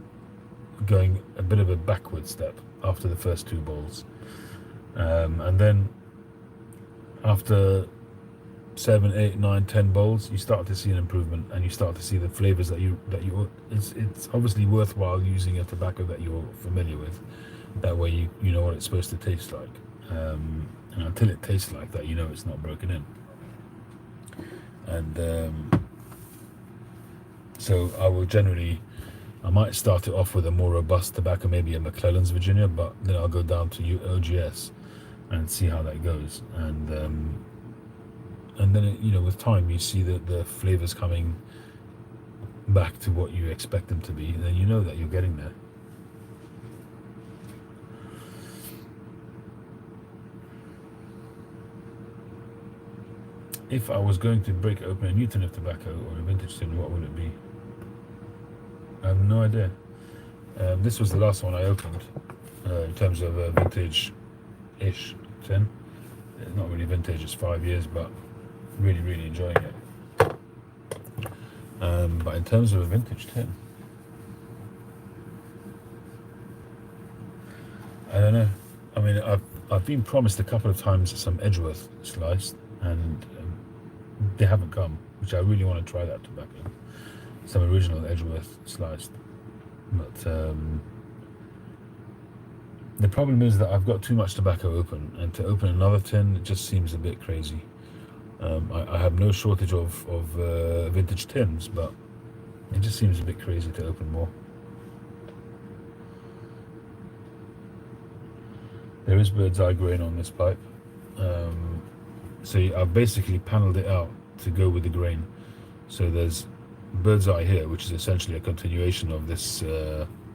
going a bit of a backward step after the first 2 bowls, and then after 7, 8, 9, 10 bowls, you start to see an improvement, and you start to see the flavors that you it's obviously worthwhile using a tobacco that you're familiar with. That way you know what it's supposed to taste like, and until it tastes like that, you know it's not broken in. And so I might start it off with a more robust tobacco, maybe a McClelland's Virginia, but then I'll go down to OGS and see how that goes. And and then with time you see that the flavors coming back to what you expect them to be, and then you know that you're getting there. If I was going to break open a new tin of tobacco or a vintage tin, what would it be? I have no idea. This was the last one I opened in terms of a vintage-ish tin. It's not really vintage, it's 5 years, but really, really enjoying it. But in terms of a vintage tin, I don't know. I mean, I've been promised a couple of times some Edgeworth sliced, and they haven't come, which I really want to try that tobacco. Some original Edgeworth sliced. But the problem is that I've got too much tobacco open, and to open another tin, it just seems a bit crazy. I have no shortage of vintage tins, but it just seems a bit crazy to open more. There is bird's eye grain on this pipe. So I've basically panelled it out to go with the grain. So there's bird's eye here, which is essentially a continuation of this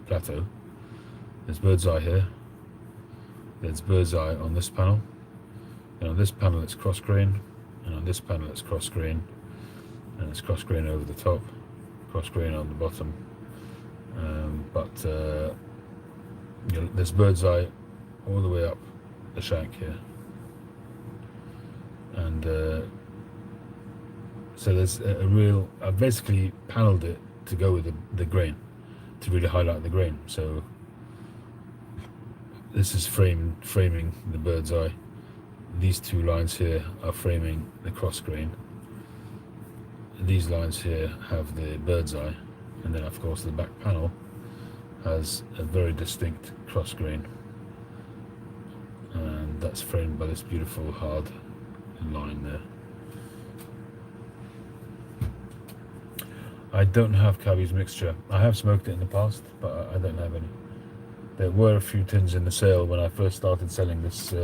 plateau. There's bird's eye here. There's bird's eye on this panel. And on this panel it's cross grain. And on this panel it's cross grain. And it's cross grain over the top. Cross grain on the bottom. There's bird's eye all the way up the shank here. And so there's a real, I've basically panelled it to go with the grain, to really highlight the grain. So this is framing the bird's eye. These two lines here are framing the cross grain. These lines here have the bird's eye, and then of course the back panel has a very distinct cross grain, and that's framed by this beautiful hard line there. I don't have Cabby's mixture. I have smoked it in the past, but I don't have any. There were a few tins in the sale when I first started selling this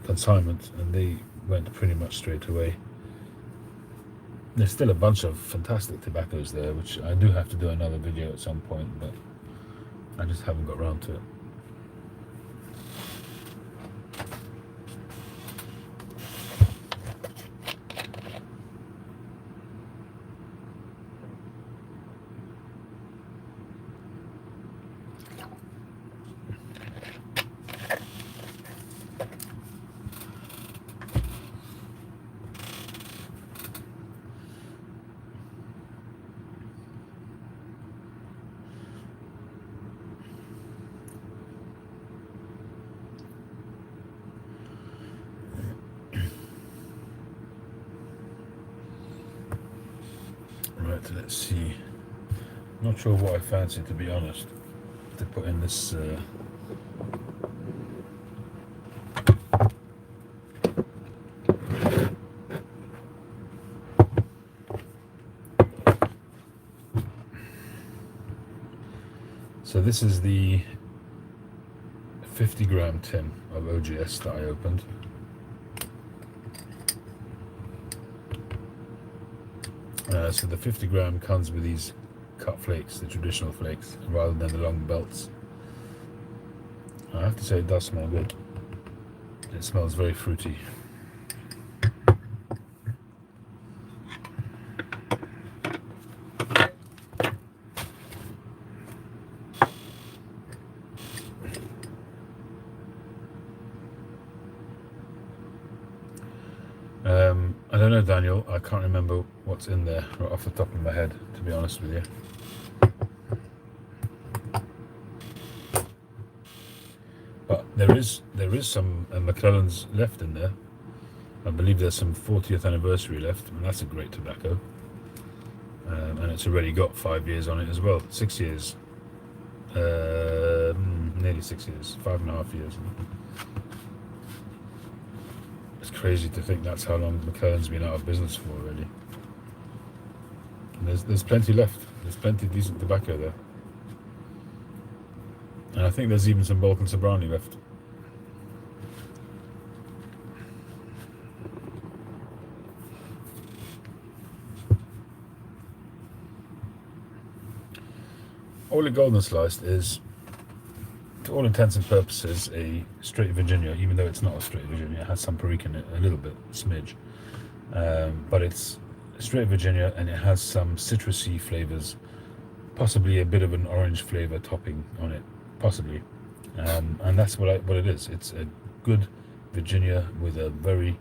consignment, and they went pretty much straight away. There's still a bunch of fantastic tobaccos there, which I do have to do another video at some point, but I just haven't got around to it. Right, let's see. Not sure what I fancy, to be honest, to put in this. So this is the 50-gram tin of OGS that I opened. So the 50-gram comes with these cut flakes, the traditional flakes, rather than the long belts. I have to say it does smell good. It smells very fruity. I don't know, Daniel, I can't remember what's in there right off the top of my head, to be honest with you. But there is some McClelland's left in there. I believe there's some 40th anniversary left, and that's a great tobacco. And it's already got 5 years on it as well. 6 years. Nearly 6 years. 5.5 years. It's crazy to think that's how long McClelland's been out of business for already. And there's plenty left. There's plenty of decent tobacco there. And I think there's even some Bolton Sobrani left. Oily Golden Sliced is, to all intents and purposes, a straight Virginia, even though it's not a straight Virginia. It has some Perique in it, a little bit, a smidge. But it's a straight Virginia, and it has some citrusy flavors, possibly a bit of an orange flavor topping on it, possibly. And that's what it is. It's a good Virginia with a very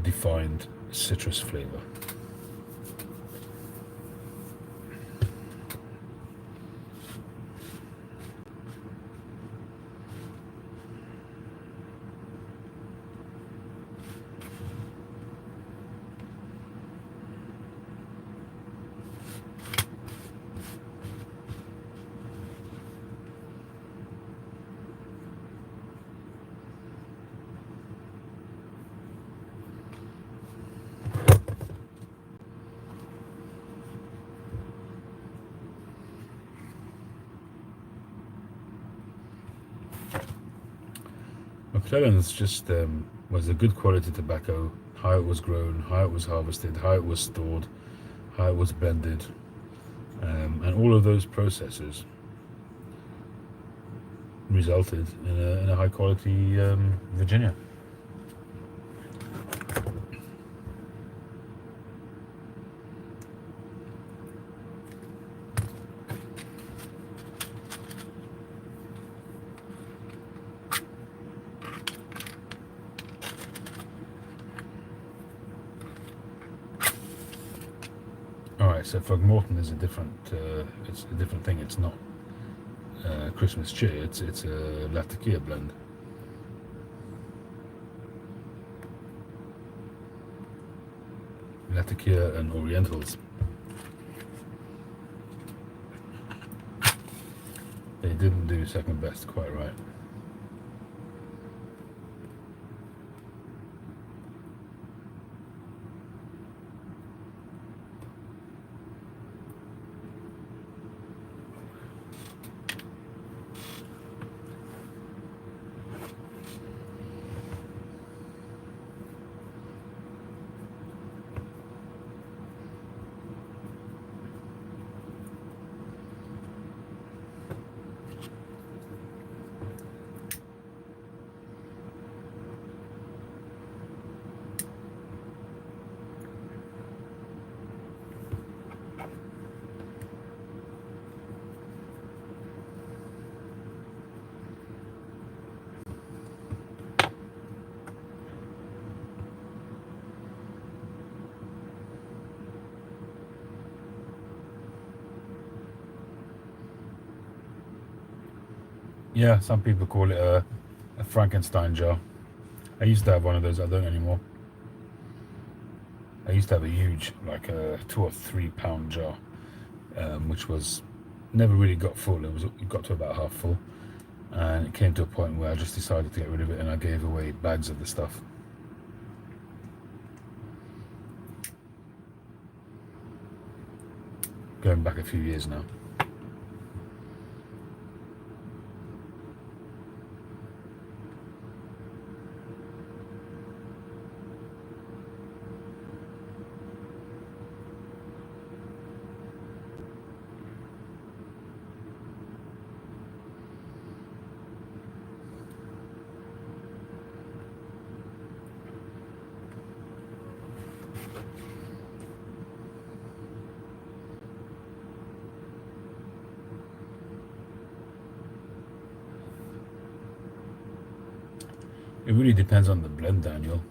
defined citrus flavor. McClelland's just was a good quality tobacco, how it was grown, how it was harvested, how it was stored, how it was blended, and all of those processes resulted in a high quality Virginia. Alright, so Frogmorton is it's a different thing. It's not Christmas cheer, it's a Latakia blend. Latakia and Orientals. They didn't do second best quite right. Yeah, some people call it a Frankenstein jar. I used to have one of those. I don't anymore. I used to have a huge, like a 2 or 3 pound jar, which was never really got full. It got to about half full, and it came to a point where I just decided to get rid of it, and I gave away bags of the stuff. Going back a few years now. It really depends on the blend, Daniel.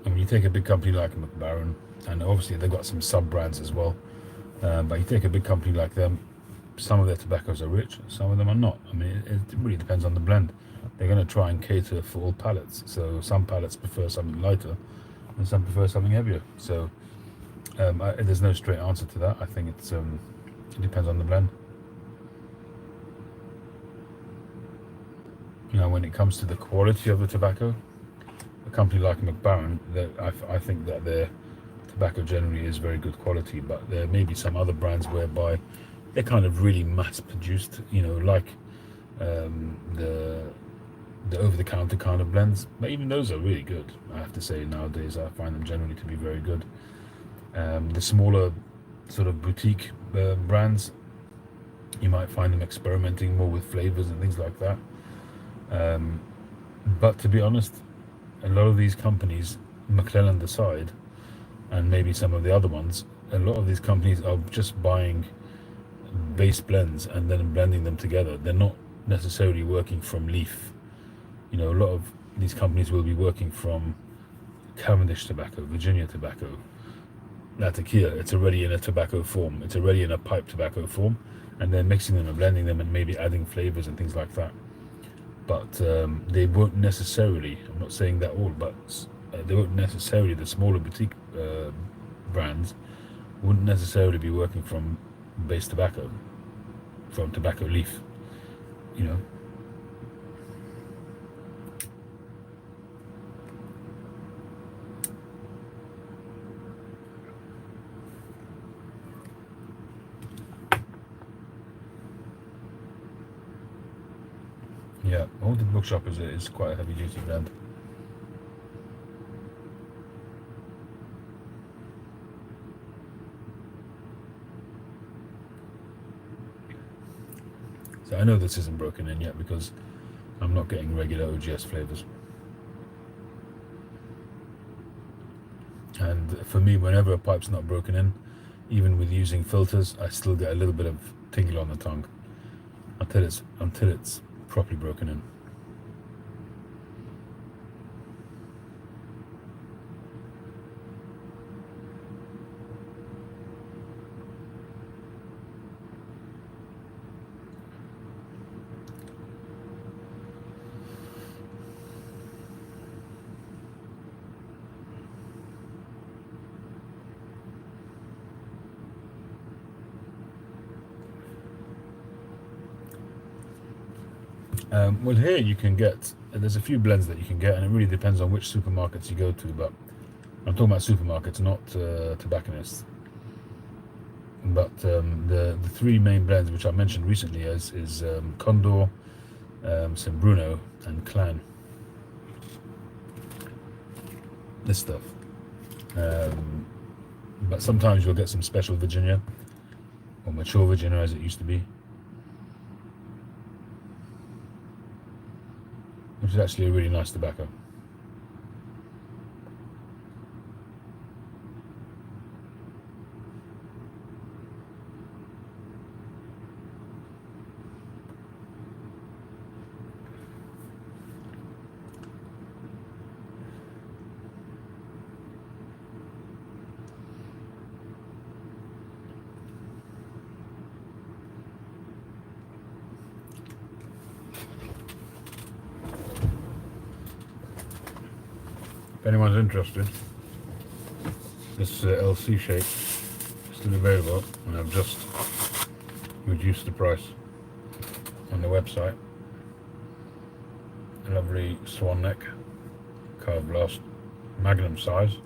I mean, you take a big company like Mac Baren, and obviously they've got some sub brands as well. But you take a big company like them, some of their tobaccos are rich, some of them are not. I mean, it really depends on the blend. They're going to try and cater for all palates. So some palates prefer something lighter, and some prefer something heavier. So there's no straight answer to that. I think it depends on the blend. You know, when it comes to the quality of the tobacco, a company like Mac Baren, I think that their tobacco generally is very good quality, but there may be some other brands whereby they're kind of really mass produced, you know, like the over-the-counter kind of blends. But even those are really good, I have to say. Nowadays I find them generally to be very good. The smaller sort of boutique brands, You might find them experimenting more with flavors and things like that. But to be honest, a lot of these companies, McClelland aside, and maybe some of the other ones, a lot of these companies are just buying base blends and then blending them together. They're not necessarily working from leaf. A lot of these companies will be working from Cavendish tobacco, Virginia tobacco, Latakia. It's already in a tobacco form. It's already in a pipe tobacco form, and they're mixing them and blending them and maybe adding flavors and things like that. But they won't necessarily, I'm not saying that all, but they won't necessarily, the smaller boutique brands wouldn't necessarily be working from base tobacco, from tobacco leaf, you know. Yeah, Haunted Bookshop is quite a heavy duty blend. So I know this isn't broken in yet because I'm not getting regular OGS flavors. And for me, whenever a pipe's not broken in, even with using filters, I still get a little bit of tingle on the tongue until it's properly broken in. Well, here you can get, there's a few blends that you can get, and it really depends on which supermarkets you go to, but I'm talking about supermarkets, not tobacconists. But the three main blends which I mentioned recently is Condor, St. Bruno, and Clan. This stuff. But sometimes you'll get some special Virginia, or mature Virginia as it used to be, which is actually a really nice tobacco. If anyone's interested, this LC shape is still available, and I've just reduced the price on the website. A lovely swan neck, carved blast, magnum size.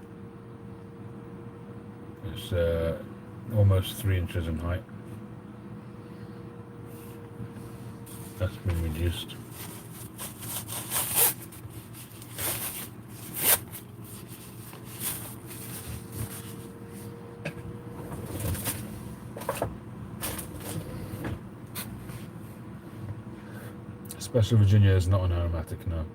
It's almost 3 inches in height. That's been reduced. Special Virginia is not an aromatic, no.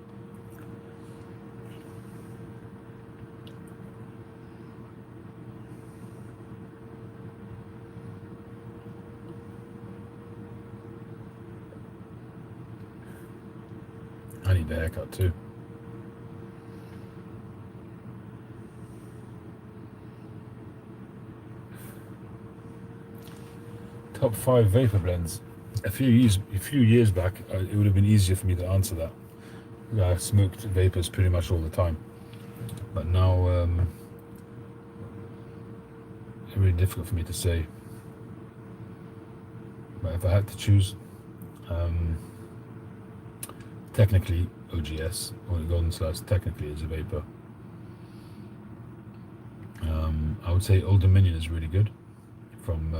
I need the haircut too. Top 5 vapor blends. A few years back, it would have been easier for me to answer that. I smoked vapors pretty much all the time, but now it's really difficult for me to say. But if I had to choose, technically OGS or the Golden Slice technically is a vapor. I would say Old Dominion is really good from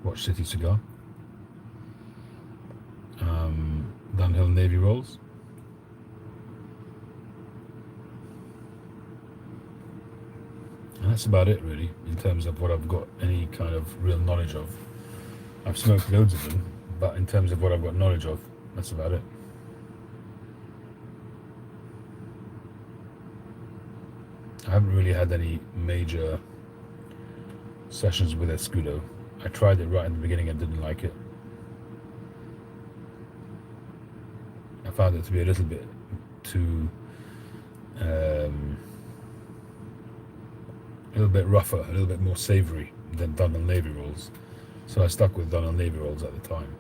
Watch City Cigar. Dunhill Navy Rolls. And that's about it really, in terms of what I've got any kind of real knowledge of. I've smoked loads of them, but in terms of what I've got knowledge of, that's about it. I haven't really had any major sessions with Escudo. I tried it right in the beginning and didn't like it. I found it to be a little bit too, a little bit rougher, a little bit more savoury than Dunhill Navy rolls. So I stuck with Dunhill Navy rolls at the time.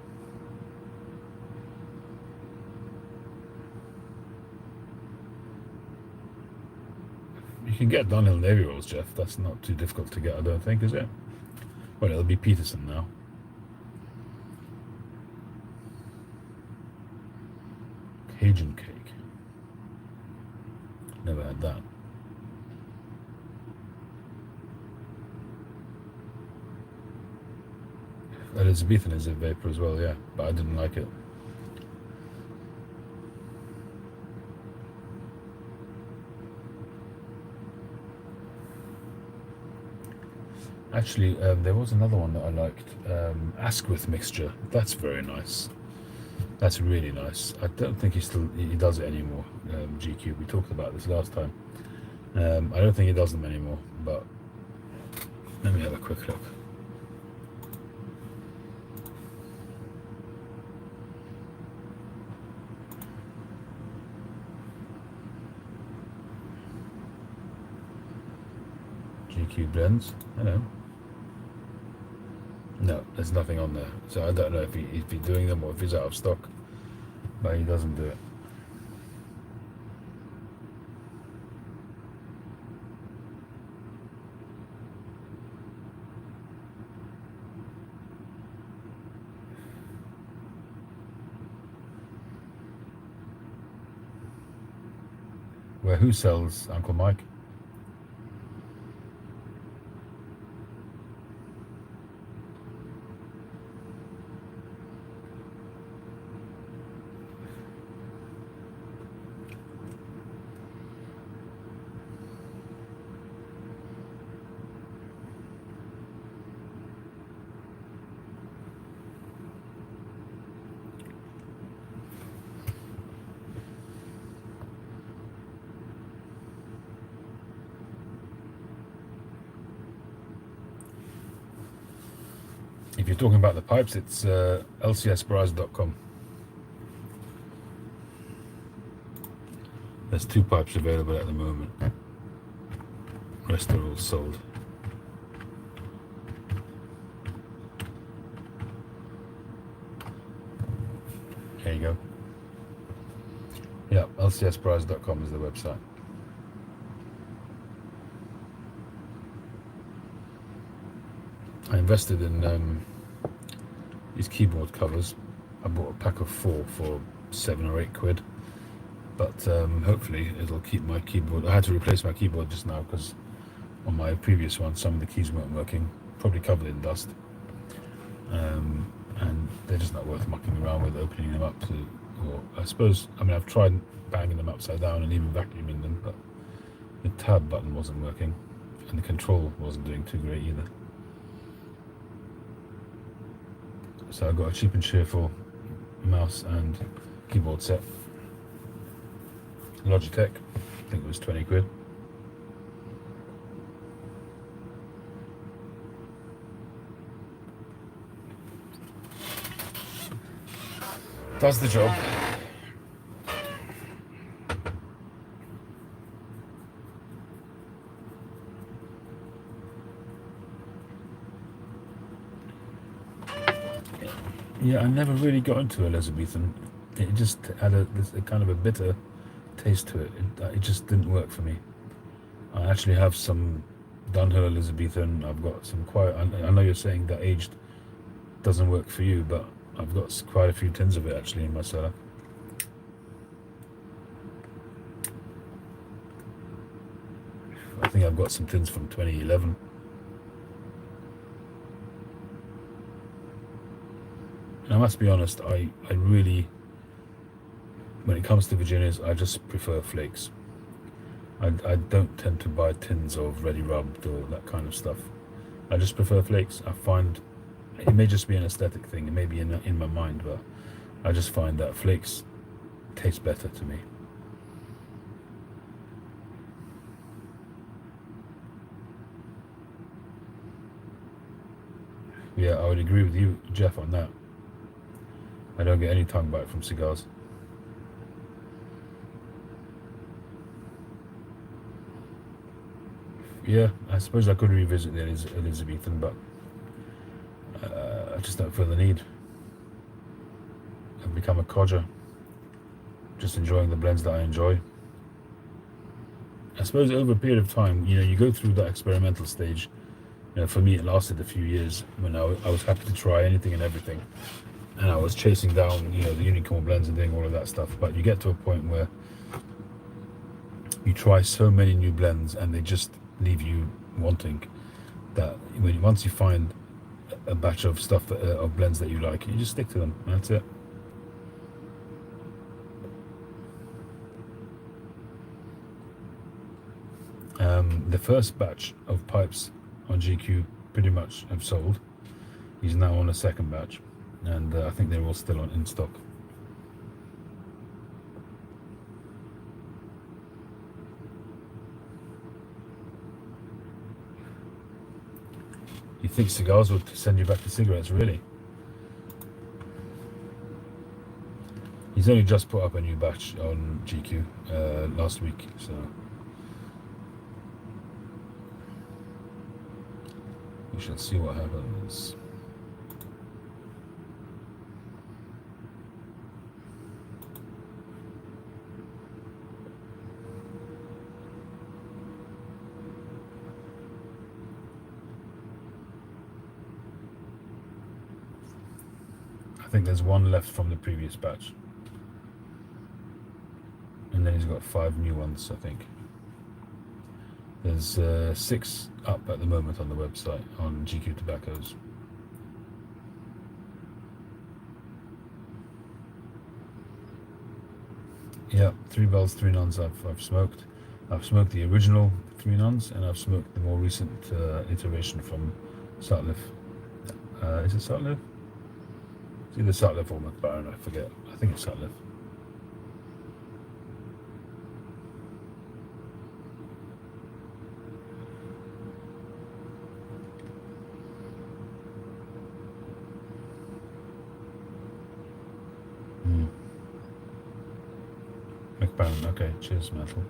You can get Dunhill Navy rolls, Jeff. That's not too difficult to get, I don't think, is it? Well, it'll be Peterson now. Cajun cake. Never had that. Elizabethan is a vapor as well, yeah, but I didn't like it. Actually, there was another one that I liked, Asquith mixture. That's very nice. That's really nice. I don't think he does it anymore. GQ. We talked about this last time. I don't think he does them anymore. But let me have a quick look. GQ blends. Hello. No, there's nothing on there. So I don't know if he's doing them or if he's out of stock. But he doesn't do it. Where who sells Uncle Mike? If you're talking about the pipes, it's lcsbras.com. There's 2 pipes available at the moment. Rest are all sold. There you go. Yeah, lcsbras.com is the website. I invested in these keyboard covers. I bought a pack of 4 for 7 or 8 quid, but hopefully it'll keep my keyboard. I had to replace my keyboard just now because on my previous one some of the keys weren't working, probably covered in dust, and they're just not worth mucking around with, opening them up to, or I suppose, I mean, I've tried banging them upside down and even vacuuming them, but the tab button wasn't working and the control wasn't doing too great either. So I got a cheap and cheerful mouse and keyboard set. Logitech, I think it was 20 quid. Does the job. Yeah, I never really got into Elizabethan. It just had a kind of a bitter taste to it. It just didn't work for me. I actually have some Dunhill Elizabethan. I've got some quite. I know you're saying that aged doesn't work for you, but I've got quite a few tins of it actually in my cellar. I think I've got some tins from 2011. And I must be honest, I really, when it comes to Virginias, I just prefer flakes. I don't tend to buy tins of ready rubbed or that kind of stuff. I just prefer flakes. I find It may just be an aesthetic thing. It may be in my mind, but I just find that flakes taste better to me. Yeah, I would agree with you, Jeff, on that. I don't get any tongue bite from cigars. Yeah, I suppose I could revisit the Elizabethan, but I just don't feel the need. I've become a codger, just enjoying the blends that I enjoy. I suppose over a period of time, you go through that experimental stage. For me, it lasted a few years when I was happy to try anything and everything, and I was chasing down, the unicorn blends and doing all of that stuff. But you get to a point where you try so many new blends and they just leave you wanting. That once you find a batch of stuff of blends that you like, you just stick to them. That's it. The first batch of pipes on GQ pretty much have sold. He's now on a second batch, and I think they're all still in stock. You think cigars would send you back to cigarettes, really? He's only just put up a new batch on GQ last week, so we shall see what happens. I think there's one left from the previous batch, and then he's got 5 new ones, I think. There's 6 up at the moment on the website on GQ Tobaccos. Yeah, 3 Bells, 3 Nuns I've smoked. I've smoked the original 3 Nuns, and I've smoked the more recent iteration from Sutliff. Is it Sutliff? It's either Sutliff or McBaron, I forget. I think it's Sutliff. McBaron, okay, cheers, Metal.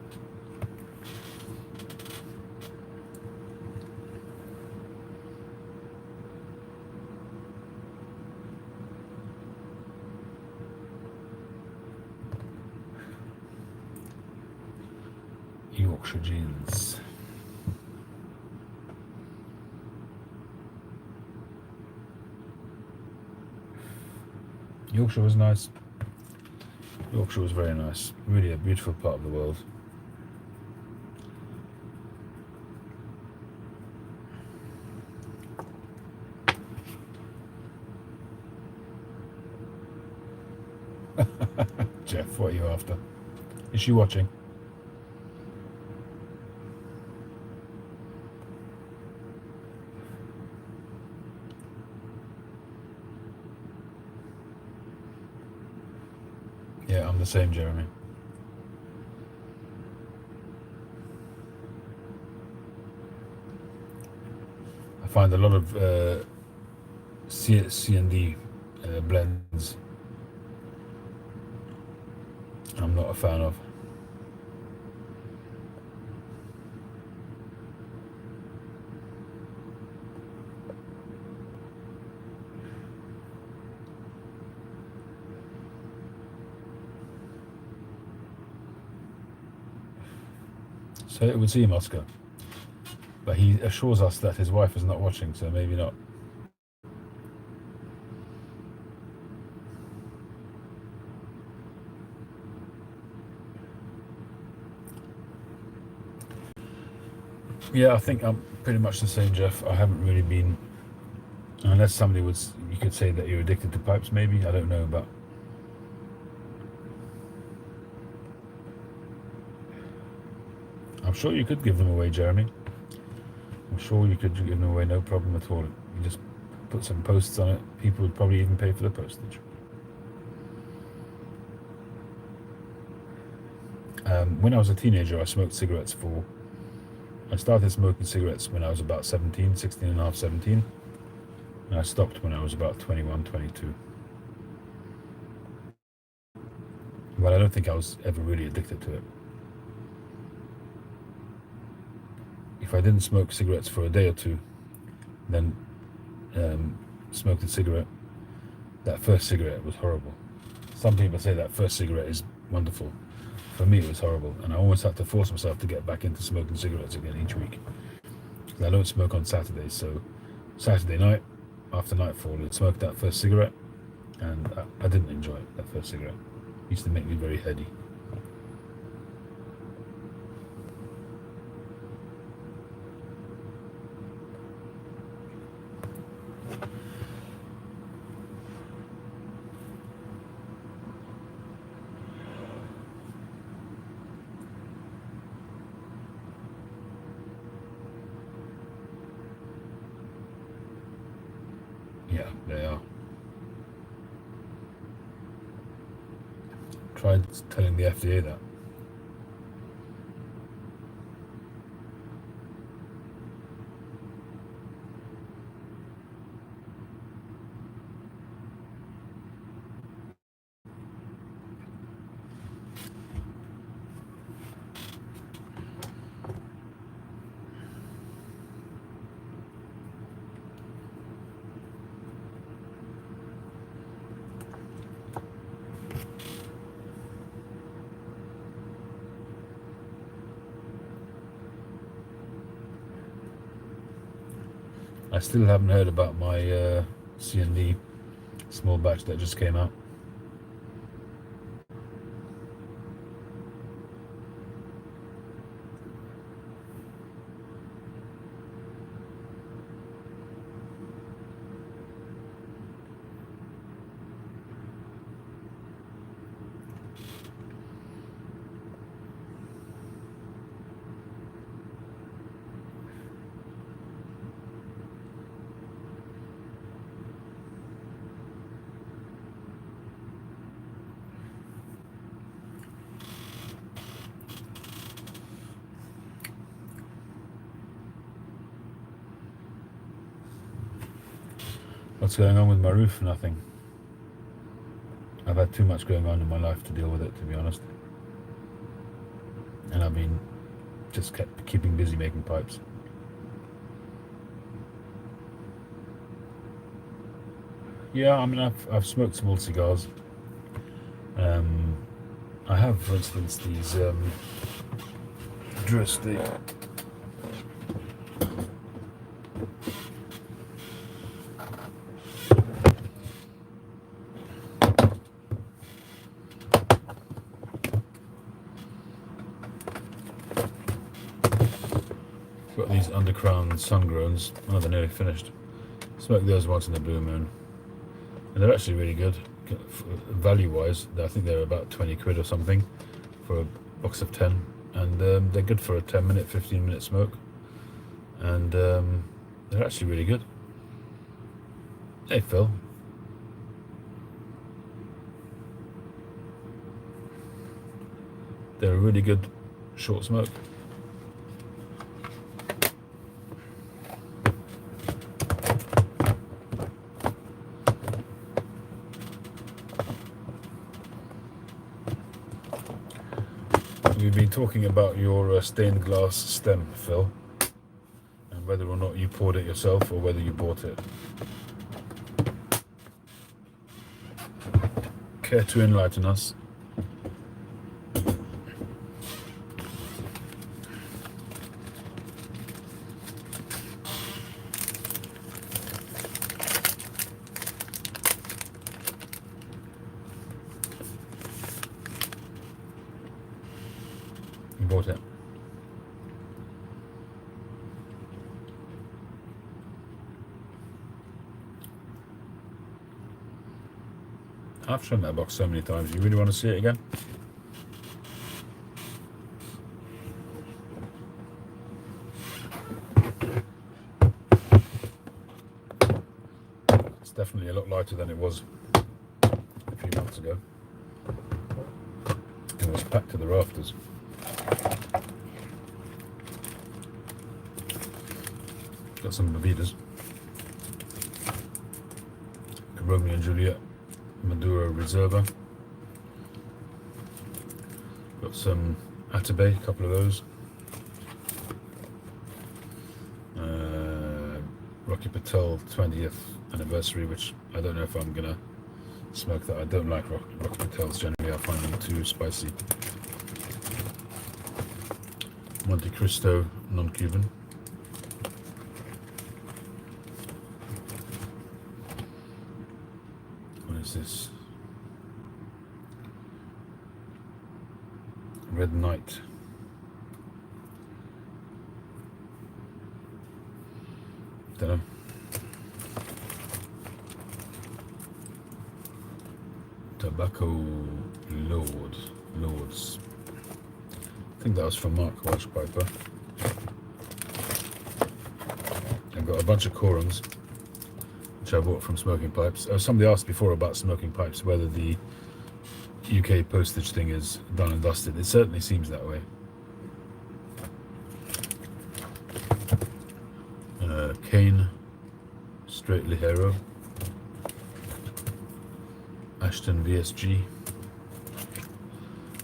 Yorkshire Gins. Yorkshire was nice. Yorkshire was very nice. Really a beautiful part of the world. Jeff, what are you after? Is she watching? Yeah, I'm the same, Jeremy. I find a lot of C&D blends I'm not a fan of. So it would seem Oscar, but he assures us that his wife is not watching, so maybe not. Yeah, I think I'm pretty much the same, Jeff. I haven't really been, unless somebody you could say that you're addicted to pipes, maybe, I don't know, but I'm sure you could give them away, Jeremy. I'm sure you could give them away, no problem at all. You just put some posts on it, people would probably even pay for the postage. When I was a teenager, I smoked cigarettes I started smoking cigarettes when I was about 17, 16 and a half, 17. And I stopped when I was about 21, 22. But I don't think I was ever really addicted to it. If I didn't smoke cigarettes for a day or two, then smoked a cigarette, that first cigarette was horrible. Some people say that first cigarette is wonderful. For me, it was horrible, and I always had to force myself to get back into smoking cigarettes again each week. I don't smoke on Saturdays, so Saturday night, after nightfall, I'd smoke that first cigarette, and I didn't enjoy it, that first cigarette. It used to make me very heady. Yeah, they are. Tried telling the FDA that. I still haven't heard about my CND small batch that just came out. What's going on with my roof? Nothing. I've had too much going on in my life to deal with it, to be honest. And I've been just keeping busy making pipes. Yeah, I mean, I've smoked small cigars. I have, for instance, these Durastate. Got these Undercrown Sungrowns. Oh, they're nearly finished. Smoked those once in a blue moon, and they're actually really good. Value-wise, I think they're about 20 quid or something for a box of 10, and they're good for a 10-minute, 15-minute smoke, and they're actually really good. Hey, Phil. They're a really good short smoke. We've been talking about your stained glass stem, Phil, and whether or not you poured it yourself or whether you bought it. Care to enlighten us? You bought it. I've shown that box so many times. You really want to see it again? definitely a lot lighter than it was a few months ago. It was packed to the rafters. Got some Bevidas. Romeo and Juliet Maduro Reserva. Got some Atabey, a couple of those. Rocky Patel 20th anniversary, which I don't know if I'm gonna smoke that. I don't like Rocky Patels generally. I find them too spicy. Monte Cristo non-Cuban. What is this? Red Knight. Don't know. Tobacco Lords. I think that was from Mark Welsh Piper. I've got a bunch of Corums, which I bought from Smoking Pipes. Somebody asked before about Smoking Pipes whether the UK postage thing is done and dusted. It certainly seems that way. Kane Straight Ligero. Ashton VSG.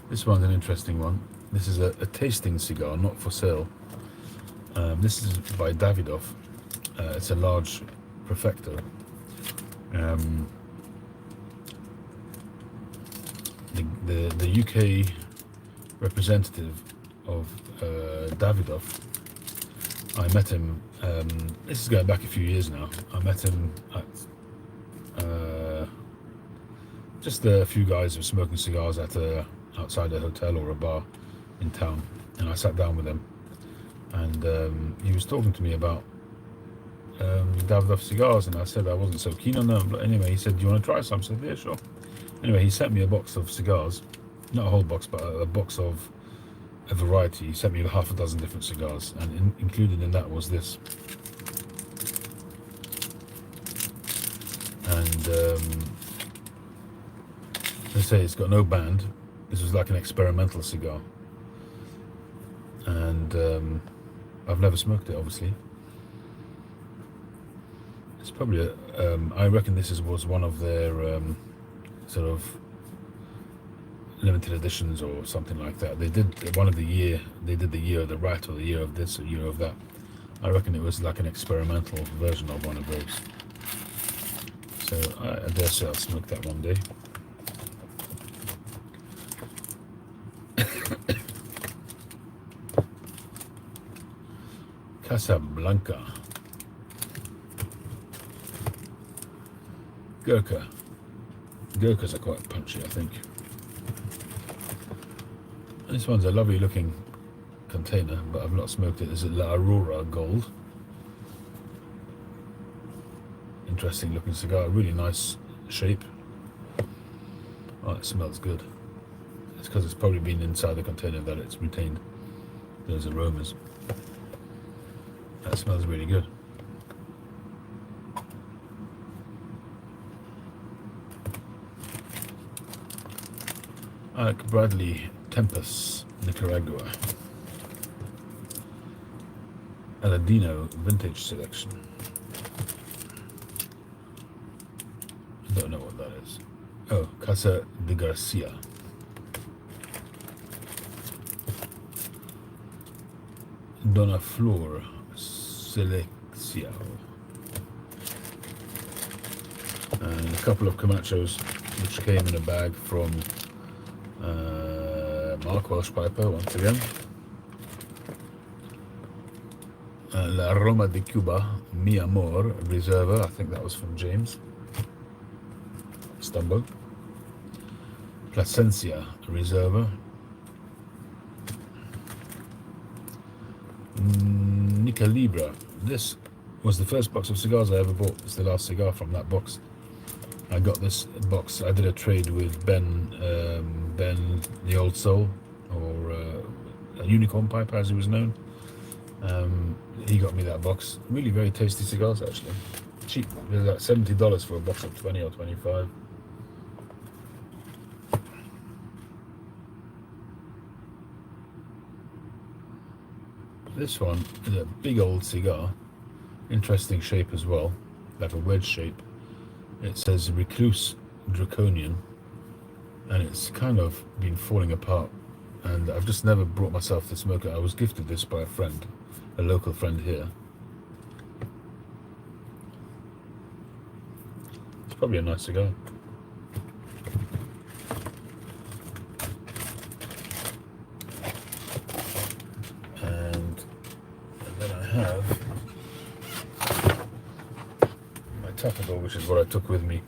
This one's an interesting one. This is a tasting cigar, not for sale. This is by Davidoff. It's a large Perfecto. The UK representative of Davidoff, I met him, this is going back a few years now. I met him at just a few guys were smoking cigars at outside a hotel or a bar in town, and I sat down with him, and he was talking to me about Davidoff cigars, and I said I wasn't so keen on them, but anyway he said, do you want to try some? I said, yeah, sure. Anyway, he sent me a box of cigars, not a whole box, but a box of a variety. He sent me half a dozen different cigars, and included in that was this. And they say it's got no band. This was like an experimental cigar, and I've never smoked it, obviously. It's probably I reckon this was one of their sort of limited editions or something like that. They did one of the year. They did the year of the rat, or the year of this, or year of that. I reckon it was like an experimental version of one of those. So I dare say I'll smoke that one day. Casablanca. Gurkha. Gurkhas are quite punchy, I think. This one's a lovely looking container, but I've not smoked it. This is La Aurora Gold. Interesting looking cigar, really nice shape. Oh, it smells good. It's because it's probably been inside the container that it's retained those aromas. That smells really good. Alec Bradley Tempus, Nicaragua. Aladino Vintage Selection. I don't know what that is. Oh, Casa de Garcia. Dona Flor Selección. And a couple of Camachos which came in a bag from Mark Welsh Piper once again. La Roma de Cuba, Mi Amor Reserva. I think that was from James Stumbo. Plasencia Reserva. Nica Libra. This was the first box of cigars I ever bought. It's the last cigar from that box. I got this box. I did a trade with Ben the Old Soul, or a Unicorn Piper as he was known. He got me that box. Really very tasty cigars, actually. cheap. They're like $70 for a box of 20 or 25. This one is a big old cigar, interesting shape as well, like a wedge shape. It says Recluse Draconian, and it's kind of been falling apart, and I've just never brought myself to smoke it. I was gifted this by a friend, a local friend here. It's probably a nice cigar. And then I have my topical, which is what I took with me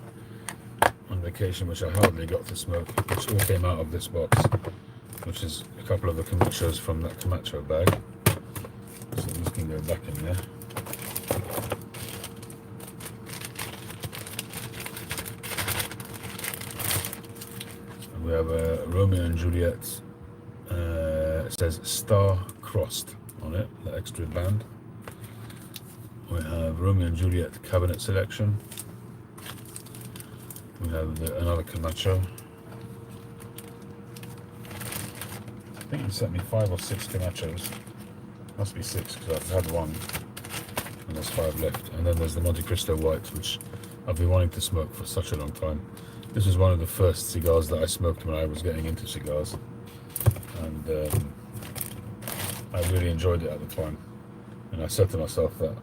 on vacation, which I hardly got to smoke, which all came out of this box, which is a couple of the Camachos from that Camacho bag. So these can go back in there. And we have a Romeo and Juliet. It says Star Crossed on it, the extra band. We have Romeo and Juliet Cabinet Selection. We have another Camacho. I think he sent me 5 or 6 Camachos. Must be 6 because I've had one and there's 5 left. And then there's the Monte Cristo White, which I've been wanting to smoke for such a long time. This was one of the first cigars that I smoked when I was getting into cigars, and I really enjoyed it at the time. And I said to myself that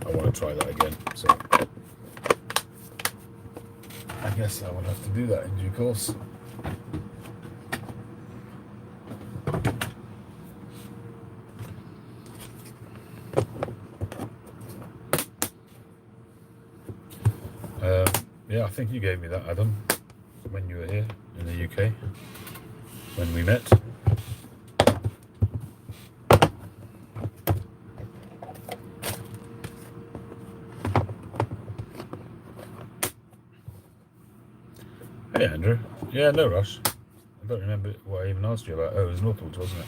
I want to try that again. So I guess I will have to do that in due course. Yeah, I think you gave me that, Adam, when you were here in the UK, when we met. Hey, Andrew. Yeah, no rush. I don't remember what I even asked you about. Oh, it was Northwoods, wasn't it?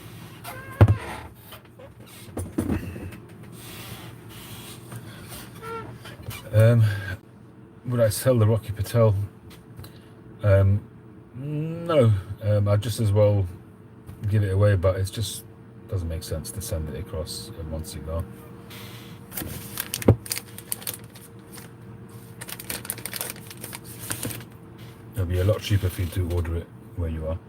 Would I sell the Rocky Patel? No. I'd just as well give it away, but it just doesn't make sense to send it across in one cigar. It'll be a lot cheaper for you to order it where you are.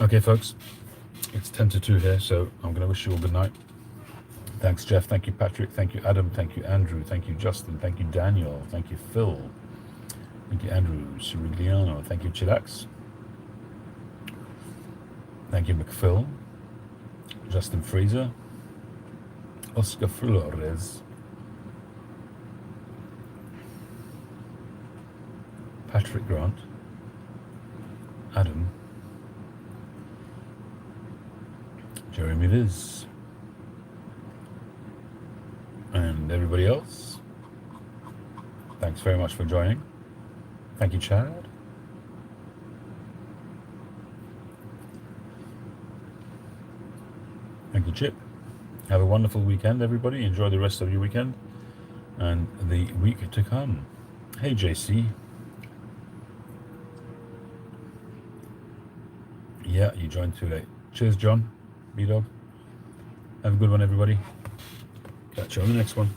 Okay, folks, it's 10 to 2 here, so I'm going to wish you all good night. Thanks, Jeff. Thank you, Patrick. Thank you, Adam. Thank you, Andrew. Thank you, Justin. Thank you, Daniel. Thank you, Phil. Thank you, Andrew Sirigliano. Thank you, Chilax. Thank you, McPhil. Justin Fraser. Oscar Flores. Patrick Grant. Adam. Jeremy Viz, and everybody else. Thanks very much for joining. Thank you, Chad. Thank you, Chip. Have a wonderful weekend, everybody. Enjoy the rest of your weekend and the week to come. Hey, JC. Yeah, you joined too late. Cheers, John. B-Dog. Have a good one, everybody. Catch you on the next one.